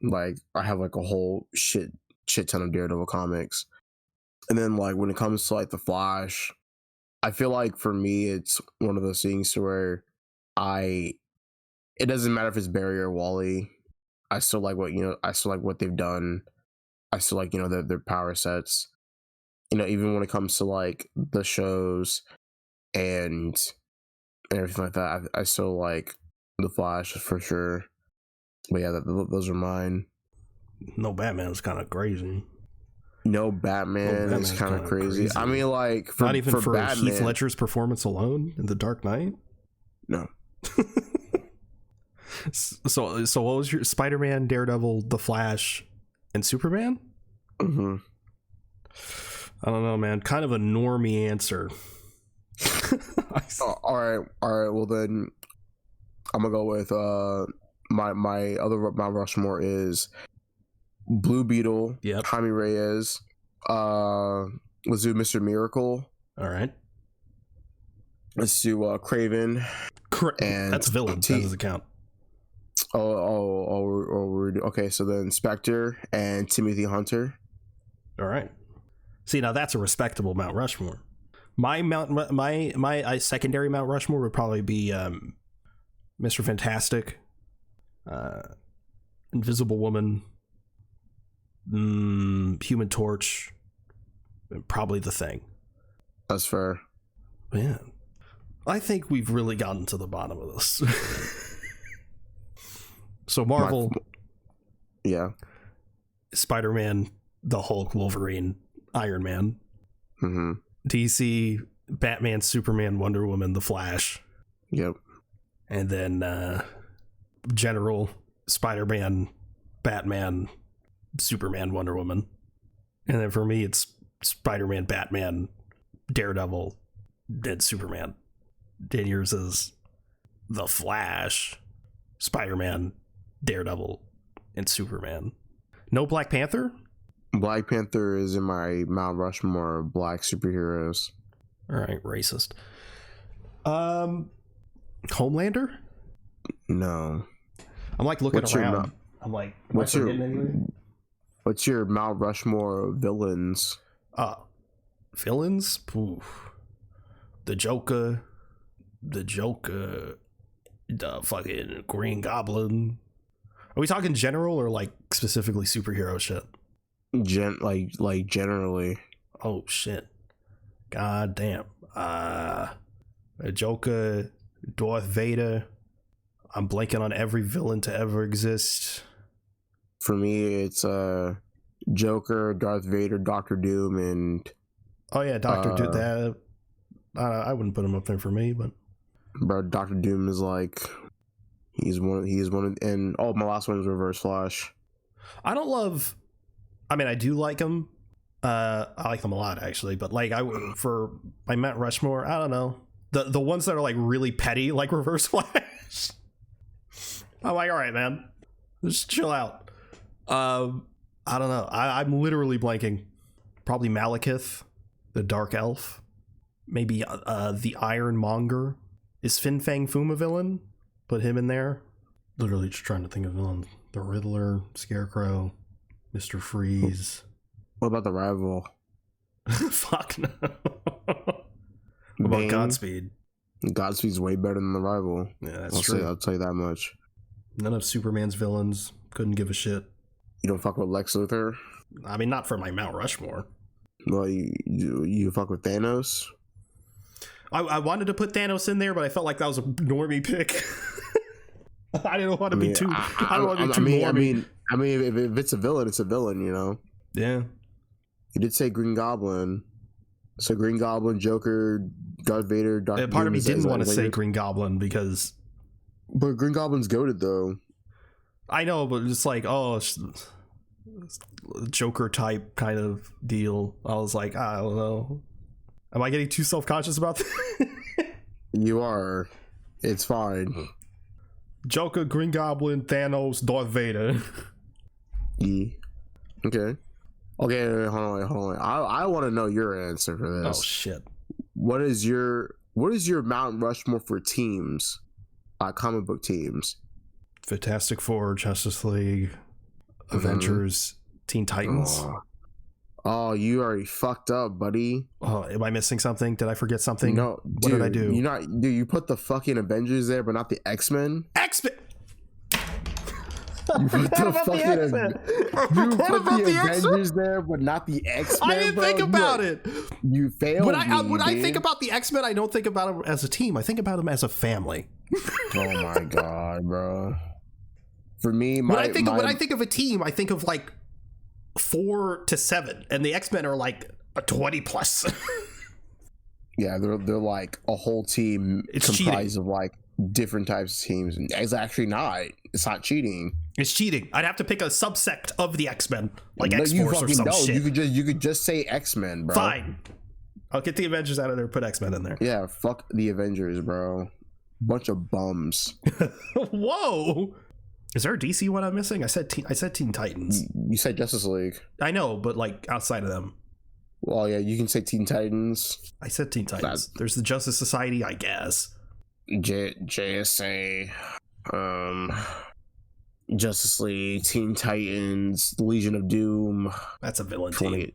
like I have like a whole shit ton of Daredevil comics. And then like when it comes to like the Flash, I feel like for me it's one of those things to where it doesn't matter if it's Barry or Wally. I still like what they've done. I still like, you know, their power sets. You know, even when it comes to like the shows and everything like that, I still like the Flash for sure. But yeah, those are mine. No Batman's kind of crazy. No Batman is kind of crazy. I mean, like not even for Batman, Heath Ledger's performance alone in The Dark Knight. No. So what was your Spider-Man, Daredevil, The Flash, and Superman? Mm-hmm. I don't know, man. Kind of a normie answer. All right. Well, then I'm gonna go with my other Mount Rushmore is Blue Beetle, yep. Jaime Reyes, let's do Mr. Miracle. All right. Let's do Craven. And that's a villain. That doesn't count. Okay. So then Spectre and Timothy Hunter. All right. See, now that's a respectable Mount Rushmore. My secondary Mount Rushmore would probably be Mr. Fantastic, Invisible Woman, Human Torch, and probably The Thing. That's fair. Man, I think we've really gotten to the bottom of this. So Marvel, yeah, Spider-Man, the Hulk, Wolverine, Iron Man. Mm-hmm. DC, Batman, Superman, Wonder Woman, The Flash. Yep. And then General, Spider-Man, Batman, Superman, Wonder Woman. And then for me, it's Spider-Man, Batman, Daredevil, then Superman. Then yours is The Flash, Spider-Man, Daredevil, and Superman. No Black Panther? Black Panther is in my Mount Rushmore of black superheroes. All right, racist. Homelander? No. I'm like looking around. I'm like, what's your Mount Rushmore of villains? Villains? Oof. The Joker, the fucking Green Goblin. Are we talking general or like specifically superhero shit? Like generally. Oh shit. God damn. Joker, Darth Vader. I'm blanking on every villain to ever exist. For me, it's Joker, Darth Vader, Doctor Doom, and oh yeah, Doctor Doom. That I wouldn't put him up there for me, but bro, Doctor Doom is like he's one of, and my last one is Reverse Flash. I do like him. I like them a lot actually, but like for my Mount Rushmore, I don't know, the ones that are like really petty, like Reverse Flash. I'm like, all right, man, just chill out. I don't know. I'm literally blanking. Probably Malekith, the Dark Elf. Maybe the Ironmonger. Is Fin Fang Foom a villain? Put him in there. Literally just trying to think of villains. The Riddler, Scarecrow, Mr. Freeze. What about the Rival? Fuck no. What about Godspeed? Godspeed's way better than the Rival. Yeah, that's true. I'll tell you that much. None of Superman's villains. Couldn't give a shit. You don't fuck with Lex Luthor? I mean, not for my Mount Rushmore. Well, you fuck with Thanos? I wanted to put Thanos in there, but I felt like that was a normie pick. I didn't want to be too. I don't want to be too normie. I mean, if it's a villain, it's a villain, you know. Yeah. You did say Green Goblin, so Green Goblin, Joker, Darth Vader, Doctor. Part of me didn't want to say Green Goblin because, but Green Goblin's goated though. I know, but it's like, oh, it's Joker type kind of deal. I was like, I don't know. Am I getting too self-conscious about this? You are. It's fine. Joker, Green Goblin, Thanos, Darth Vader. Yeah. Okay. Okay, hold on. I want to know your answer for this. Oh shit. What is your Mount Rushmore for teams? Comic book teams. Fantastic Four, Justice League, Avengers, Teen Titans. Oh, you already fucked up, buddy. Oh, am I missing something? Did I forget something? No, what did I do? You put the fucking Avengers there, but not the X-Men. X-Men. You put the Avengers there, but not the X-Men. I didn't think about it. You failed. When I think about the X-Men, I don't think about them as a team. I think about them as a family. Oh my god, bro. For me, when I think of a team, I think of like 4 to 7, and the X-Men are like a 20 plus. Yeah, they're like a whole team comprised of like different types of teams. It's actually not. It's not cheating. It's cheating. I'd have to pick a subsect of the X-Men, like X-Force or some shit. You could just say X-Men, bro. Fine. I'll get the Avengers out of there. Put X-Men in there. Yeah, fuck the Avengers, bro. Bunch of bums. Whoa. Is there a DC one I'm missing? I said Teen Titans. You said Justice League. I know, but like outside of them. Well, yeah, you can say Teen Titans. I said Teen Titans. There's the Justice Society, I guess. JSA, Justice League, Teen Titans, Legion of Doom. That's a villain team.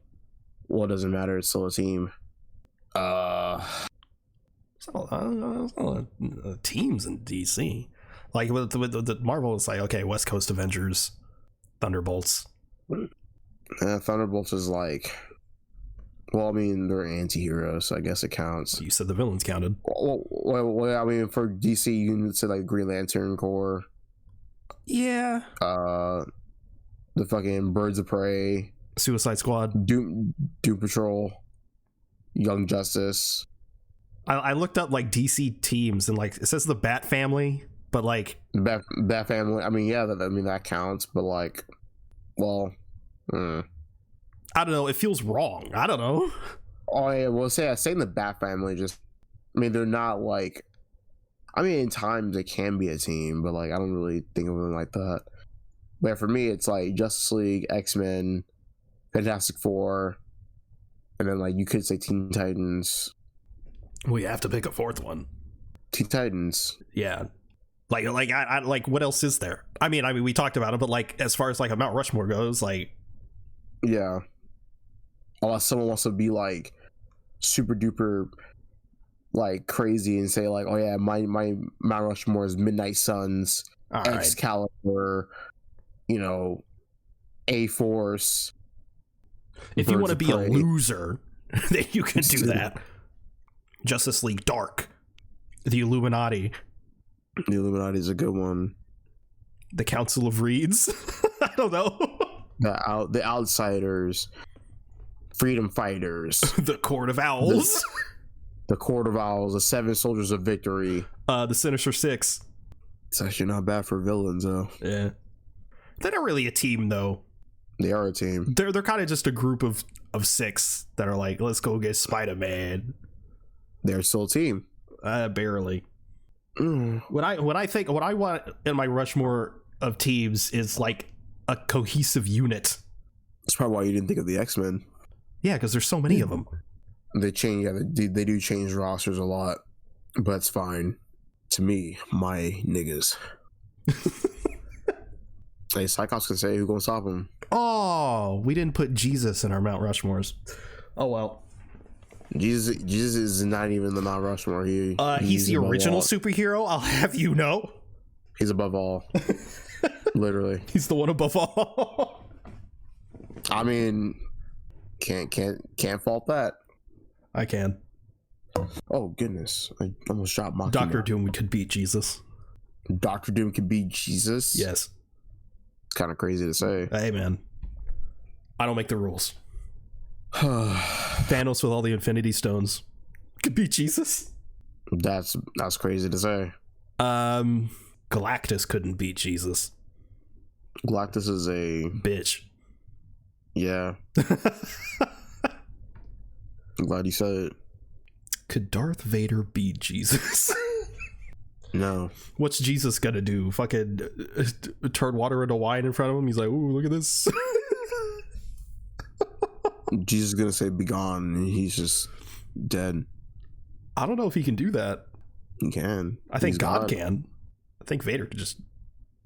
Well, it doesn't matter. It's still a team. Teams in DC. Like with the Marvel, it's like, okay, West Coast Avengers, Thunderbolts. Thunderbolts is like, well, I mean, they're anti-heroes, so I guess it counts. You said the villains counted. Well, I mean, for DC, you can say like Green Lantern Corps. Yeah. The fucking Birds of Prey, Suicide Squad, Doom Patrol, Young Justice. I looked up like DC teams, and like it says the Bat Family, but like Bat Family. I mean, yeah, that counts, but like, well, I don't know. It feels wrong. I don't know. Oh yeah, well, saying the Bat Family, just, I mean, they're not like, I mean, in times it can be a team, but like I don't really think of them like that. But for me, it's like Justice League, X-Men, Fantastic Four, and then like you could say Teen Titans. We have to pick a fourth one. Teen Titans. Yeah. I like what else is there? I mean we talked about it, but like as far as like a Mount Rushmore goes, like, yeah. Unless someone wants to be like super duper like crazy and say like, oh yeah, my Mount Rushmore is Midnight Suns, Excalibur, you know, A-Force. If you want to be a loser, then you can do that. Justice League Dark, the Illuminati. The Illuminati is a good one. The Council of Reeds. I don't know. The Outsiders, Freedom Fighters, the Court of Owls, the Court of Owls, the Seven Soldiers of Victory, the Sinister Six. It's actually not bad for villains, though. Yeah, they're not really a team, though. They are a team. They're kind of just a group of 6 that are like, let's go get Spider-Man. They're still a team. Barely. What I want in my Rushmore of teams is like a cohesive unit. That's probably why you didn't think of the X-Men. Yeah, because there's so many of them. They change. Yeah, they do change rosters a lot, but that's fine. To me, my niggas. Hey, Cyclops can say who gonna stop him. Oh, we didn't put Jesus in our Mount Rushmores. Oh well. Jesus is not even the Mount Rushmore. He's the original superhero, I'll have you know. He's above all. Literally. He's the one above all. I mean, can't fault that. I can. Oh goodness. I almost dropped my Doctor Doom could beat Jesus. Doctor Doom could beat Jesus? Yes. It's kind of crazy to say. Hey man. I don't make the rules. Thanos with all the Infinity Stones could beat Jesus. That's crazy to say. Galactus couldn't beat Jesus. Galactus is a bitch. Yeah. I'm glad you said it. Could Darth Vader be Jesus? No. What's Jesus gonna do? Fucking turn water into wine in front of him? He's like, ooh, look at this. Jesus is gonna say "be gone," and he's just dead. I don't know if he can do that. He can. I think He's God can. I think Vader could just.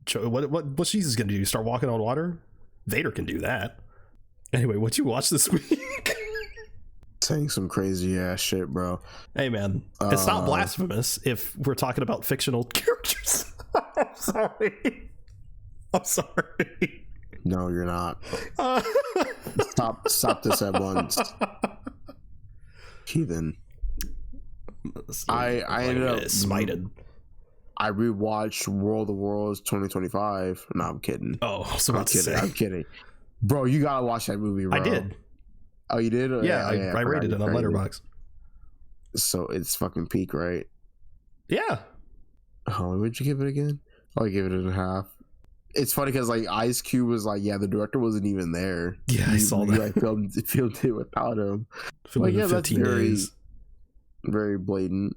What's Jesus gonna do? Start walking on water? Vader can do that. Anyway, what you watch this week? Saying some crazy ass shit, bro. Hey man, it's not blasphemous if we're talking about fictional characters. I'm sorry. No, you're not. Stop this at once. Heathen. I ended up smited. I rewatched World of Wars 2025. No, I'm kidding. Oh, I was about to say. I'm kidding. Bro, you gotta watch that movie, bro. I did. Oh, you did? Yeah, I rated it on Letterboxd. So it's fucking peak, right? Yeah. Oh, what'd you give it again? Oh, I gave it a half. It's funny because like Ice Cube was like, yeah, the director wasn't even there. Yeah, I saw that. Like filmed it without him. Like, yeah, that's very, very blatant.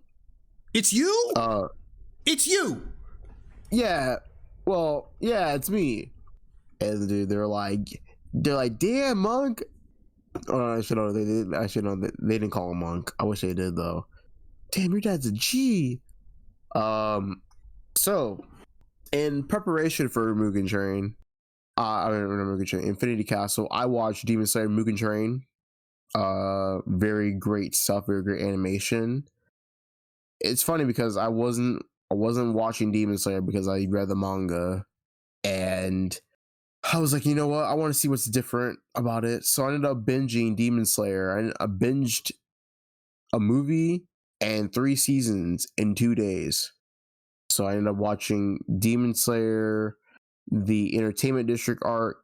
It's you. It's you. Yeah. Well, yeah, it's me. And dude, they're like, damn, Monk. Oh, I should know. They didn't call him Monk. I wish they did though. Damn, your dad's a G. So, in preparation for Mugen Train, Infinity Castle, I watched Demon Slayer Mugen Train. Very great stuff. Very great animation. It's funny because I wasn't watching Demon Slayer because I read the manga, and I was like, you know what? I want to see what's different about it. So I ended up binging Demon Slayer. I binged a movie and 3 seasons in 2 days. So I ended up watching Demon Slayer, the Entertainment District arc.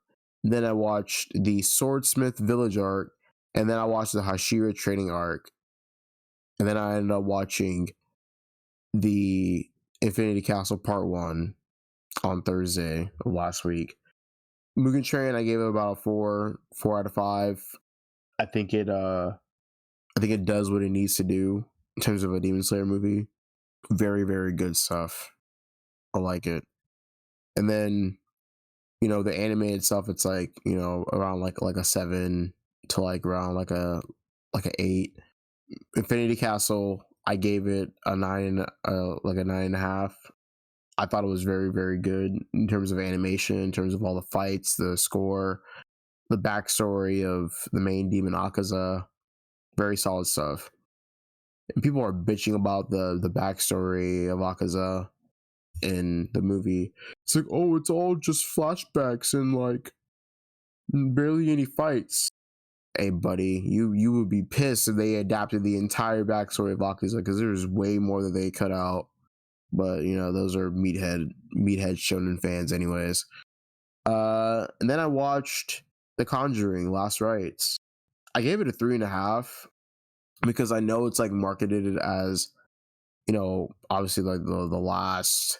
Then I watched the Swordsmith Village arc. And then I watched the Hashira training arc. And then I ended up watching the Infinity Castle Part 1 on Thursday of last week. Mugen Train, I gave it about a 4 out of 5. I think it does what it needs to do in terms of a Demon Slayer movie. Very, very good stuff. I like it. And then, you know, the animated stuff, it's like, you know, around like a 7 to like around like a 8. Infinity Castle, I gave it a 9, like a 9.5. I thought it was very, very good in terms of animation, in terms of all the fights, the score, the backstory of the main demon Akaza. Very solid stuff. And people are bitching about the backstory of Akaza in the movie. It's like, oh, it's all just flashbacks and like barely any fights. Hey, buddy, you would be pissed if they adapted the entire backstory of Akaza, because there's way more that they cut out. But you know, those are meathead shonen fans anyways. And then I watched The Conjuring Last Rites. I gave it a 3.5 because I know it's like marketed as, you know, obviously like the last,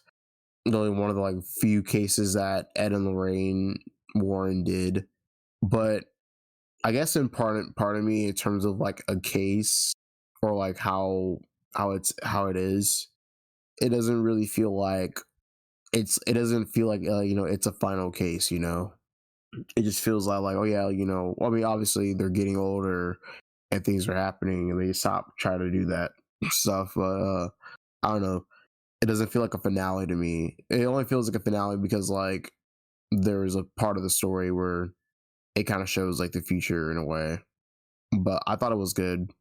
only one of the like few cases that Ed and Lorraine Warren did. But I guess in part of me, in terms of like a case or like how it is, it doesn't really feel like it doesn't feel like you know, it's a final case, you know. It just feels like oh yeah, you know, I mean, obviously they're getting older and things are happening and they stop trying to do that stuff, but I don't know, it doesn't feel like a finale to me. It only feels like a finale because like there is a part of the story where it kind of shows like the future in a way. But I thought it was good,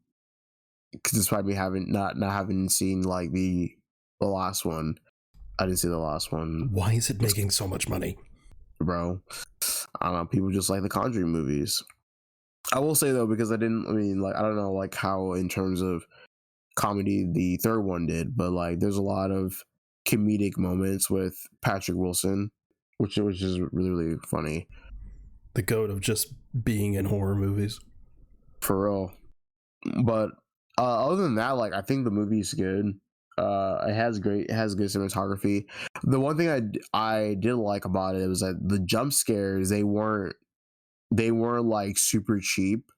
despite me not having seen like the last one. I didn't see the last one. Why is it making so much money? Bro, I don't know. People just like the Conjuring movies. I will say though, because I don't know like how in terms of comedy the third one did, but like there's a lot of comedic moments with Patrick Wilson, which is really, really funny. The goat of just being in horror movies. For real. But other than that, like I think the movie's good. It has good cinematography. The one thing I did like about it was that the jump scares, they weren't like super cheap.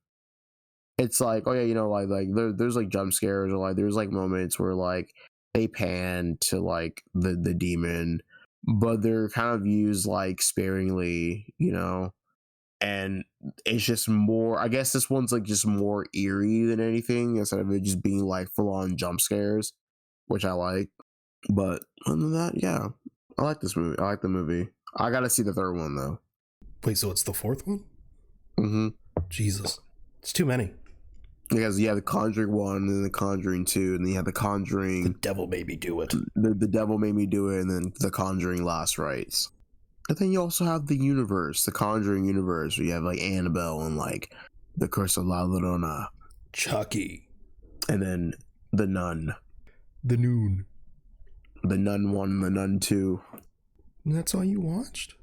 It's like, oh yeah, you know, like there's like jump scares, or like there's like moments where like they pan to like the demon, but they're kind of used like sparingly, you know. And it's just more, I guess this one's like just more eerie than anything, instead of it just being like full on jump scares, which I like. But other than that, yeah, I like this movie. I like the movie. I gotta see the third one though. Wait, so it's the fourth one? Mm-hmm. Jesus, it's too many. Because you have the Conjuring 1, and then the Conjuring 2, and then you have the Conjuring... The Devil Made Me Do It. The Devil Made Me Do It, and then the Conjuring Last Rites. And then you also have the universe, the Conjuring universe, where you have like Annabelle and like the Curse of La Llorona. Chucky. And then the Nun. The Noon. The Nun 1 and the Nun 2. And that's all you watched?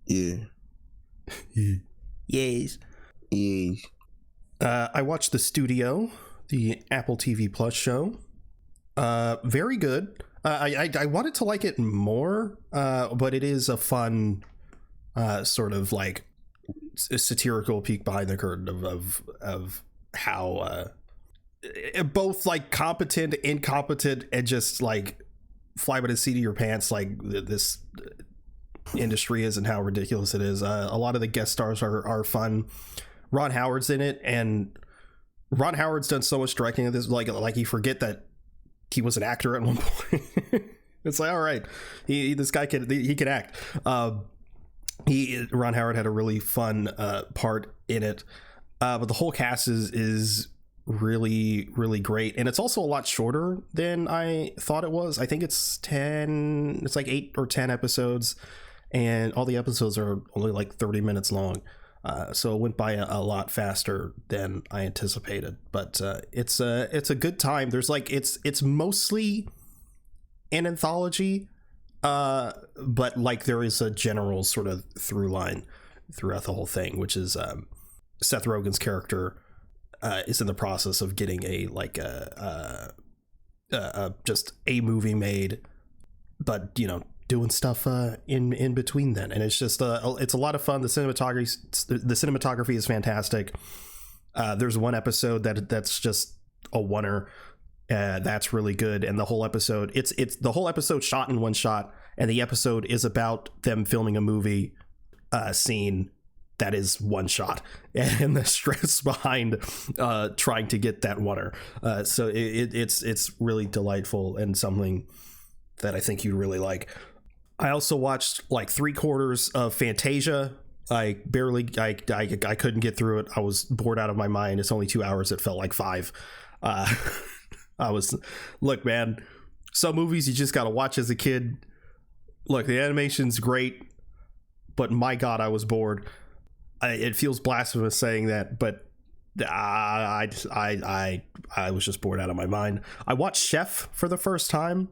Yeah. Yes. Yeah. I watched The Studio, the Apple TV Plus show. Very good. I wanted to like it more, but it is a fun sort of like satirical peek behind the curtain of how both like competent, incompetent, and just like fly by the seat of your pants like this industry is, and how ridiculous it is. A lot of the guest stars are fun. Ron Howard's in it, and Ron Howard's done so much directing of this, like you forget that he was an actor at one point. It's like, all right, this guy can act. Ron Howard had a really fun part in it, but the whole cast is really, really great, and it's also a lot shorter than I thought it was. I think it's like 8 or 10 episodes, and all the episodes are only like 30 minutes long. So it went by a lot faster than I anticipated, but it's a good time. There's like it's mostly an anthology, but like there is a general sort of through line throughout the whole thing, which is Seth Rogen's character is in the process of getting just a movie made, but you know, doing stuff in between then, and it's just it's a lot of fun. The cinematography is fantastic. There's one episode that's just a oneer, that's really good, and the whole episode it's the whole episode shot in one shot, and the episode is about them filming a movie scene that is one shot, and the stress behind trying to get that oneer. So it's really delightful, and something that I think you'd really like. I also watched like 3/4 of Fantasia. I couldn't get through it. I was bored out of my mind. It's only 2 hours. It felt like 5. Look, man, some movies you just got to watch as a kid. Look, the animation's great, but my God, I was bored. It feels blasphemous saying that, but I was just bored out of my mind. I watched Chef for the first time,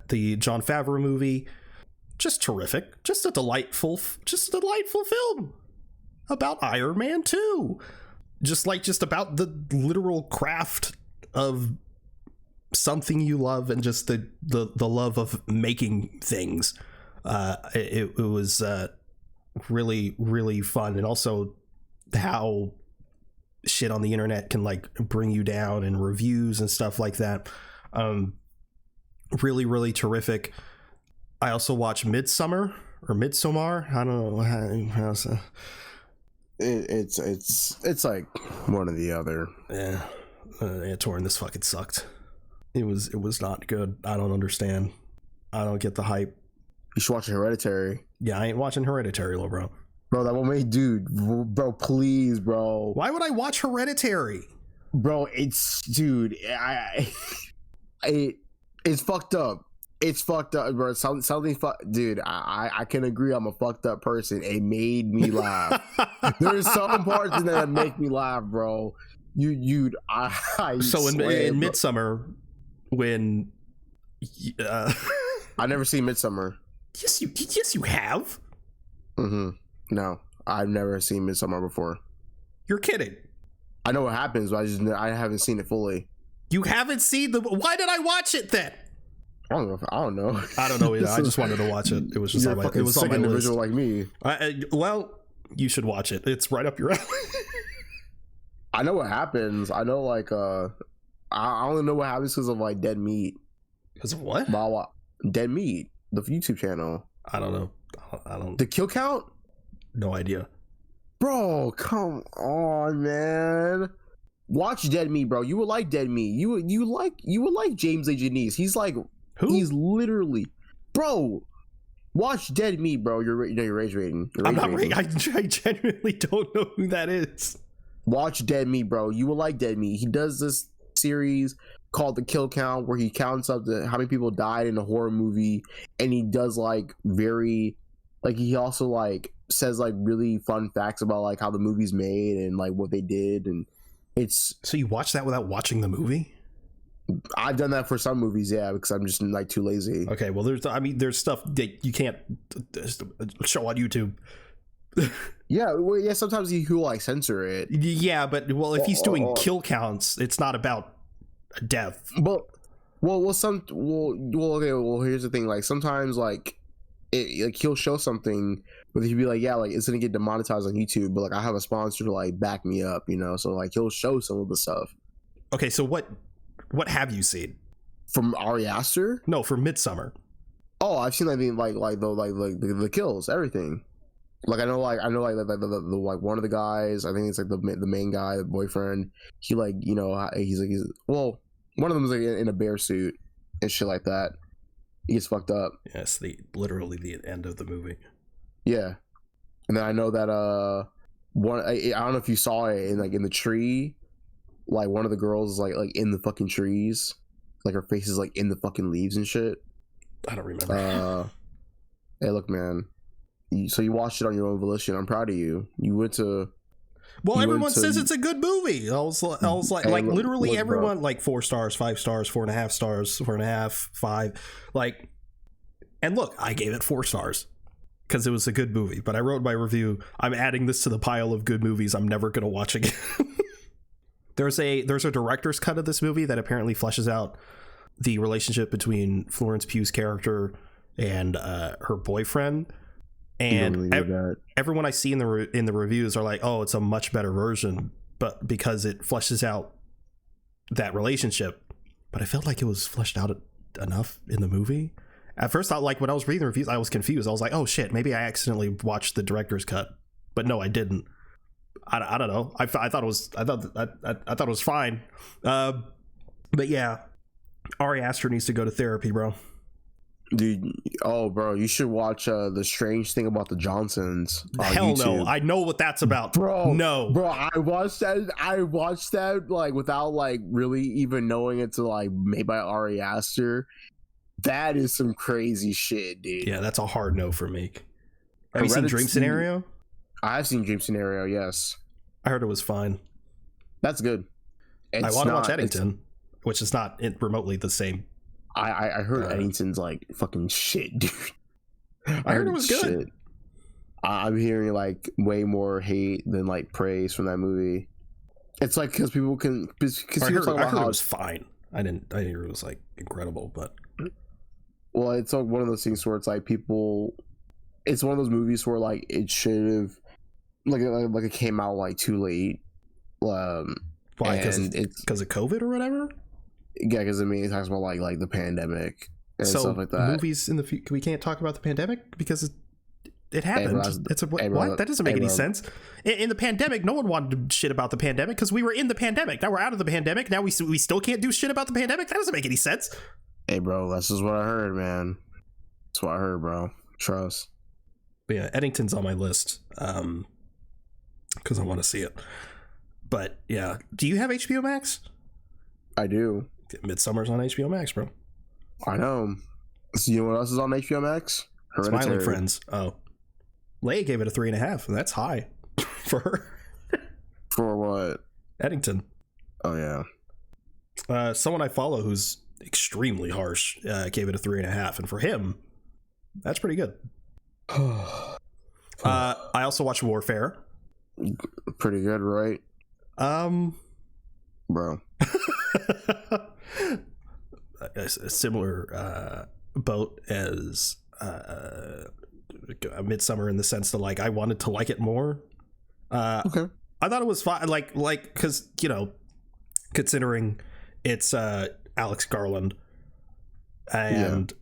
the Jon Favreau movie. Just terrific. Just a delightful film about Iron Man 2. Just about the literal craft of something you love, and just the love of making things. It was really, really fun, and also how shit on the internet can like bring you down, and reviews and stuff like that. Really, really terrific. I also watched Midsommar. I don't know how to... It's like one or the other. Yeah, Tauren, this fucking sucked. It was not good. I don't understand. I don't get the hype. You should watch Hereditary. Yeah, I ain't watching Hereditary, little bro. Bro, that one made, dude. Bro, please, bro. Why would I watch Hereditary? Bro, it's, dude. It's fucked up. It's fucked up, bro. Dude, I can agree I'm a fucked up person. It made me laugh. There's some parts in there that make me laugh, bro. So in Midsommar, when I never seen Midsommar. Yes, you have. Mm-hmm. No, I've never seen Midsommar before. You're kidding. I know what happens, but I haven't seen it fully. You haven't seen the... Why did I watch it then? I don't know. I don't know either. I This just wanted to watch it. It was just You're on a my. fucking It was on sick my list. individual like me. Well, you should watch it. It's right up your alley. I know what happens. I know like I only know what happens because of like Dead Meat. Because of what? Dead Meat, the YouTube channel. I don't know. I don't. The kill count? No idea. Bro, come on, man. Watch Dead Meat, bro. You would like Dead Meat. You would like James A. Janice. He's like, Who? He's literally, bro. Watch Dead Meat, bro. Your rage rating. I'm not. I genuinely don't know who that is. Watch Dead Meat, bro. You will like Dead Meat. He does this series called The Kill Count where he counts up how many people died in a horror movie, and he does like very, like he also like says like really fun facts about like how the movie's made and like what they did, and it's. So you watch that without watching the movie? I've done that for some movies, yeah, because I'm just like too lazy. Okay, well, there's stuff that you can't show on YouTube. Yeah, well, yeah. Sometimes he'll like censor it. Yeah, but well, if he's doing kill counts, it's not about death. But okay. Well, here's the thing. Like sometimes, like he'll show something, but he'll be like, yeah, like it's gonna get demonetized on YouTube, but like I have a sponsor to like back me up, you know. So like he'll show some of the stuff. Okay, so what have you seen From Ari Aster? No, from Midsummer. Oh, I've seen the kills, everything. Like I know the like one of the guys. I think it's like the main guy, the boyfriend. He like, you know, he's well, one of them is like in a bear suit and shit like that. He gets fucked up. Yes, literally the end of the movie. Yeah, and then I know that I don't know if you saw it in the tree. Like one of the girls is like in the fucking trees, like her face is like in the fucking leaves and shit. I don't remember. Hey, look, man. So you watched it on your own volition. I'm proud of you. You went to. Well, everyone says it's a good movie. I was like, hey, literally look, everyone, bro. like 4 stars, 5 stars, 4.5 stars, 4.5, 5, like. And look, I gave it 4 stars because it was a good movie. But I wrote my review. I'm adding this to the pile of good movies I'm never gonna watch again. There's a director's cut of this movie that apparently fleshes out the relationship between Florence Pugh's character and her boyfriend. And everyone I see in the reviews are like, oh, it's a much better version, but because it fleshes out that relationship. But I felt like it was fleshed out enough in the movie. At first, when I was reading the reviews, I was confused. I was like, oh shit, maybe I accidentally watched the director's cut, but no, I didn't. I don't know. I thought it was fine. But yeah, Ari Aster needs to go to therapy, bro. Dude, oh bro, you should watch The Strange Thing About the Johnsons on Hell YouTube. no, I know what that's about, bro. I watched that like without like really even knowing it's like made by Ari Aster. That is some crazy shit, dude. Yeah, that's a hard no for me. Have you seen Dream Scenario? I have seen Dream Scenario, yes. I heard it was fine. That's good. I want to watch Eddington, which is not remotely the same. I heard Eddington's like fucking shit, dude. I heard it was good. Shit. I'm hearing like way more hate than like praise from that movie. It's like because people can. I heard it was fine. I didn't hear it was like incredible, but. Well, it's like one of those things where it's like people. It's one of those movies where like it should have, like it came out like too late. Why? Because of COVID or whatever. Yeah, because I mean it talks about like the pandemic and stuff like that. Movies in the future, we can't talk about the pandemic because it happened. What? That doesn't make any sense. In the pandemic, no one wanted to shit about the pandemic because we were in the pandemic. Now we're out of the pandemic. Now we still can't do shit about the pandemic. That doesn't make any sense. Hey, bro, that's just what I heard, man. That's what I heard, bro. Trust. But yeah, Eddington's on my list because I want to see it. But yeah, do you have HBO Max? I do. Midsummer's on HBO Max, bro. I know. So you know what else is on HBO Max? Smiling Friends. Oh, Leia gave it a 3.5, and that's high for her. For what? Eddington. Oh yeah. Someone I follow who's extremely harsh gave it a 3.5, and for him, that's pretty good. I also watched Warfare. Pretty good, right? Bro. a similar boat as Midsummer in the sense that like I wanted to like it more. Okay. I thought it was fine, like because considering it's Alex Garland and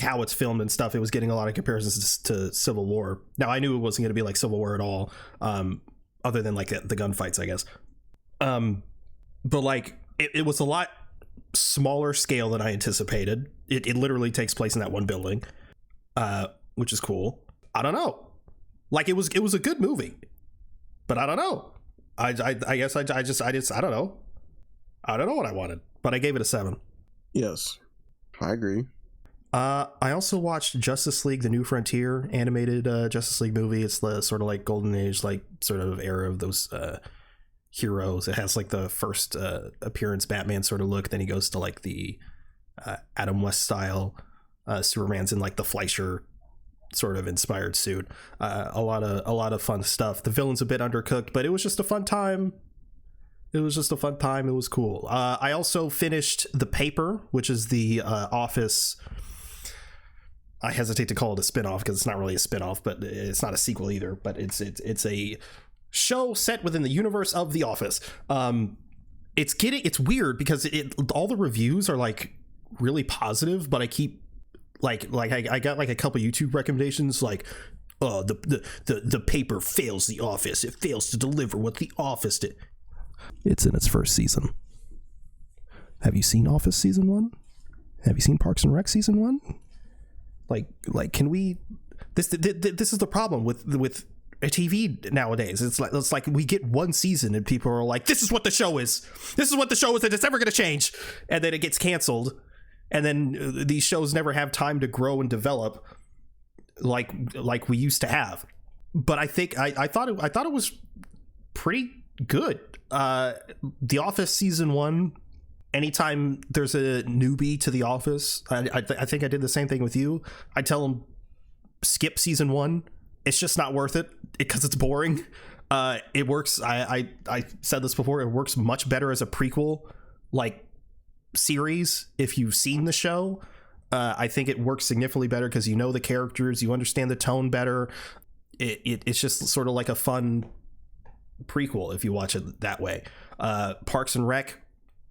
how it's filmed and stuff, it was getting a lot of comparisons to Civil War. Now I knew it wasn't going to be like Civil War at all, other than like the gunfights, I guess. But like it was a lot smaller scale than I anticipated. It literally takes place in that one building, which is cool. I don't know, like it was a good movie, but I don't know. I guess I just I don't know. I don't know what I wanted, but I gave it a 7. Yes, I agree. I also watched Justice League: The New Frontier animated Justice League movie. It's the sort of like golden age, like sort of era of those heroes. It has like the first appearance Batman sort of look. Then he goes to like the Adam West style. Superman's in like the Fleischer sort of inspired suit. A lot of fun stuff. The villain's a bit undercooked, but it was just a fun time. It was cool. I also finished The Paper, which is the Office. I hesitate to call it a spinoff because it's not really a spinoff, but it's not a sequel either. But it's a show set within the universe of The Office. It's weird because all the reviews are like really positive, but I keep I got like a couple YouTube recommendations like, oh, the paper fails The Office. It fails to deliver what The Office did. It's in its first season. Have you seen Office season 1? Have you seen Parks and Rec season 1? Like can we? This is the problem with a TV nowadays. It's like we get one season and people are like, this is what the show is. This is what the show is, and it's never going to change. And then it gets canceled. And then these shows never have time to grow and develop like we used to have. But I think I thought it was pretty good. The Office season 1. Anytime there's a newbie to The Office, I think I did the same thing with you. I tell them skip season 1. It's just not worth it because it's boring. It works. I said this before. It works much better as a prequel, like series. If you've seen the show, I think it works significantly better because you know the characters, you understand the tone better. It's just sort of like a fun prequel if you watch it that way. Parks and Rec,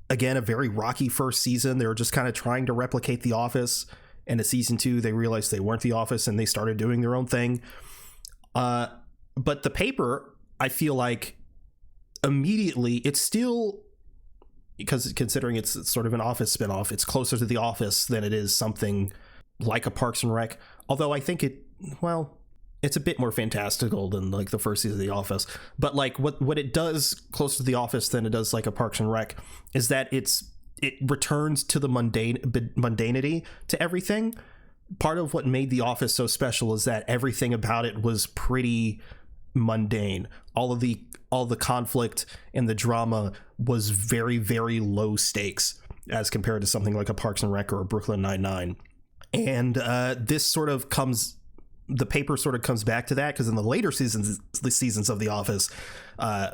again, a very rocky first season. They were just kind of trying to replicate The Office, and in season 2 they realized they weren't The Office and they started doing their own thing. But The Paper, I feel like immediately it's still, because considering it's sort of an Office spinoff, it's closer to The Office than it is something like a Parks and Rec. Although I think it's a bit more fantastical than like the first season of The Office. But like what it does closer to The Office than it does like a Parks and Rec is that it returns to the mundanity to everything. Part of what made The Office so special is that everything about it was pretty mundane. All the conflict and the drama was very, very low stakes as compared to something like a Parks and Rec or a Brooklyn Nine-Nine. And The Paper sort of comes back to that because in the later seasons of The Office,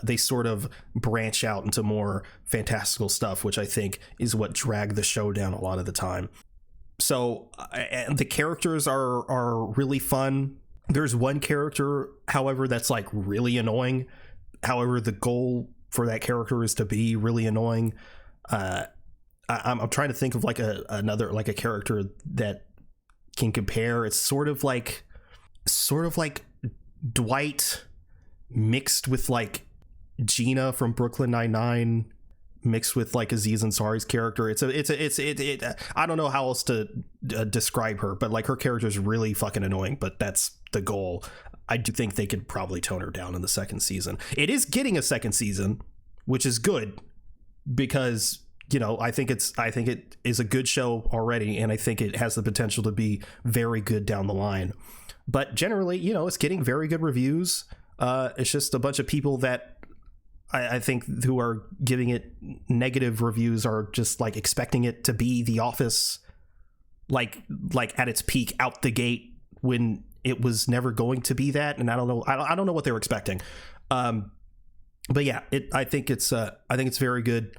they sort of branch out into more fantastical stuff, which I think is what dragged the show down a lot of the time. So and the characters are really fun. There's one character, however, that's like really annoying. However, the goal for that character is to be really annoying. I'm trying to think of like another character that can compare. It's sort of like Dwight mixed with like Gina from Brooklyn Nine-Nine mixed with like Aziz Ansari's character. It's I don't know how else to describe her, but like her character is really fucking annoying, but that's the goal. I do think they could probably tone her down in the second season. It is getting a second season, which is good because, you know, I think it is a good show already, and I think it has the potential to be very good down the line. But generally, you know, it's getting very good reviews. It's just a bunch of people that I think who are giving it negative reviews are just like expecting it to be The Office, like at its peak out the gate when it was never going to be that. And I don't know what they were expecting. But yeah, I think it's very good.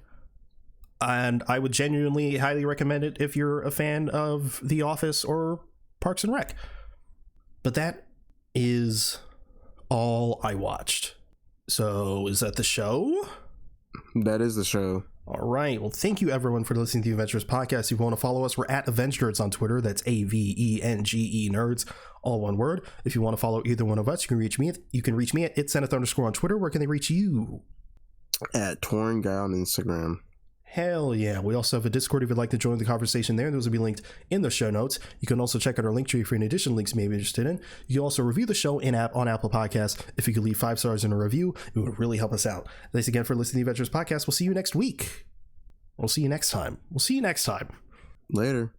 And I would genuinely highly recommend it if you're a fan of The Office or Parks and Rec. But that is all I watched. So is that the show? That is the show. All right. Well, thank you everyone for listening to the Avengenerds podcast. If you want to follow us, we're at Avengenerds on Twitter. That's AVENGE Nerds, all one word. If you want to follow either one of us, you can reach me at @Zenith_ on Twitter. Where can they reach you? At Tauren Guy on Instagram. Hell yeah. We also have a Discord if you'd like to join the conversation there. Those will be linked in the show notes. You can also check out our link tree for any additional links you may be interested in. You can also review the show on Apple Podcasts. If you could leave 5 stars in a review, it would really help us out. Thanks again for listening to the Avengenerds podcast. We'll see you next week. We'll see you next time. Later.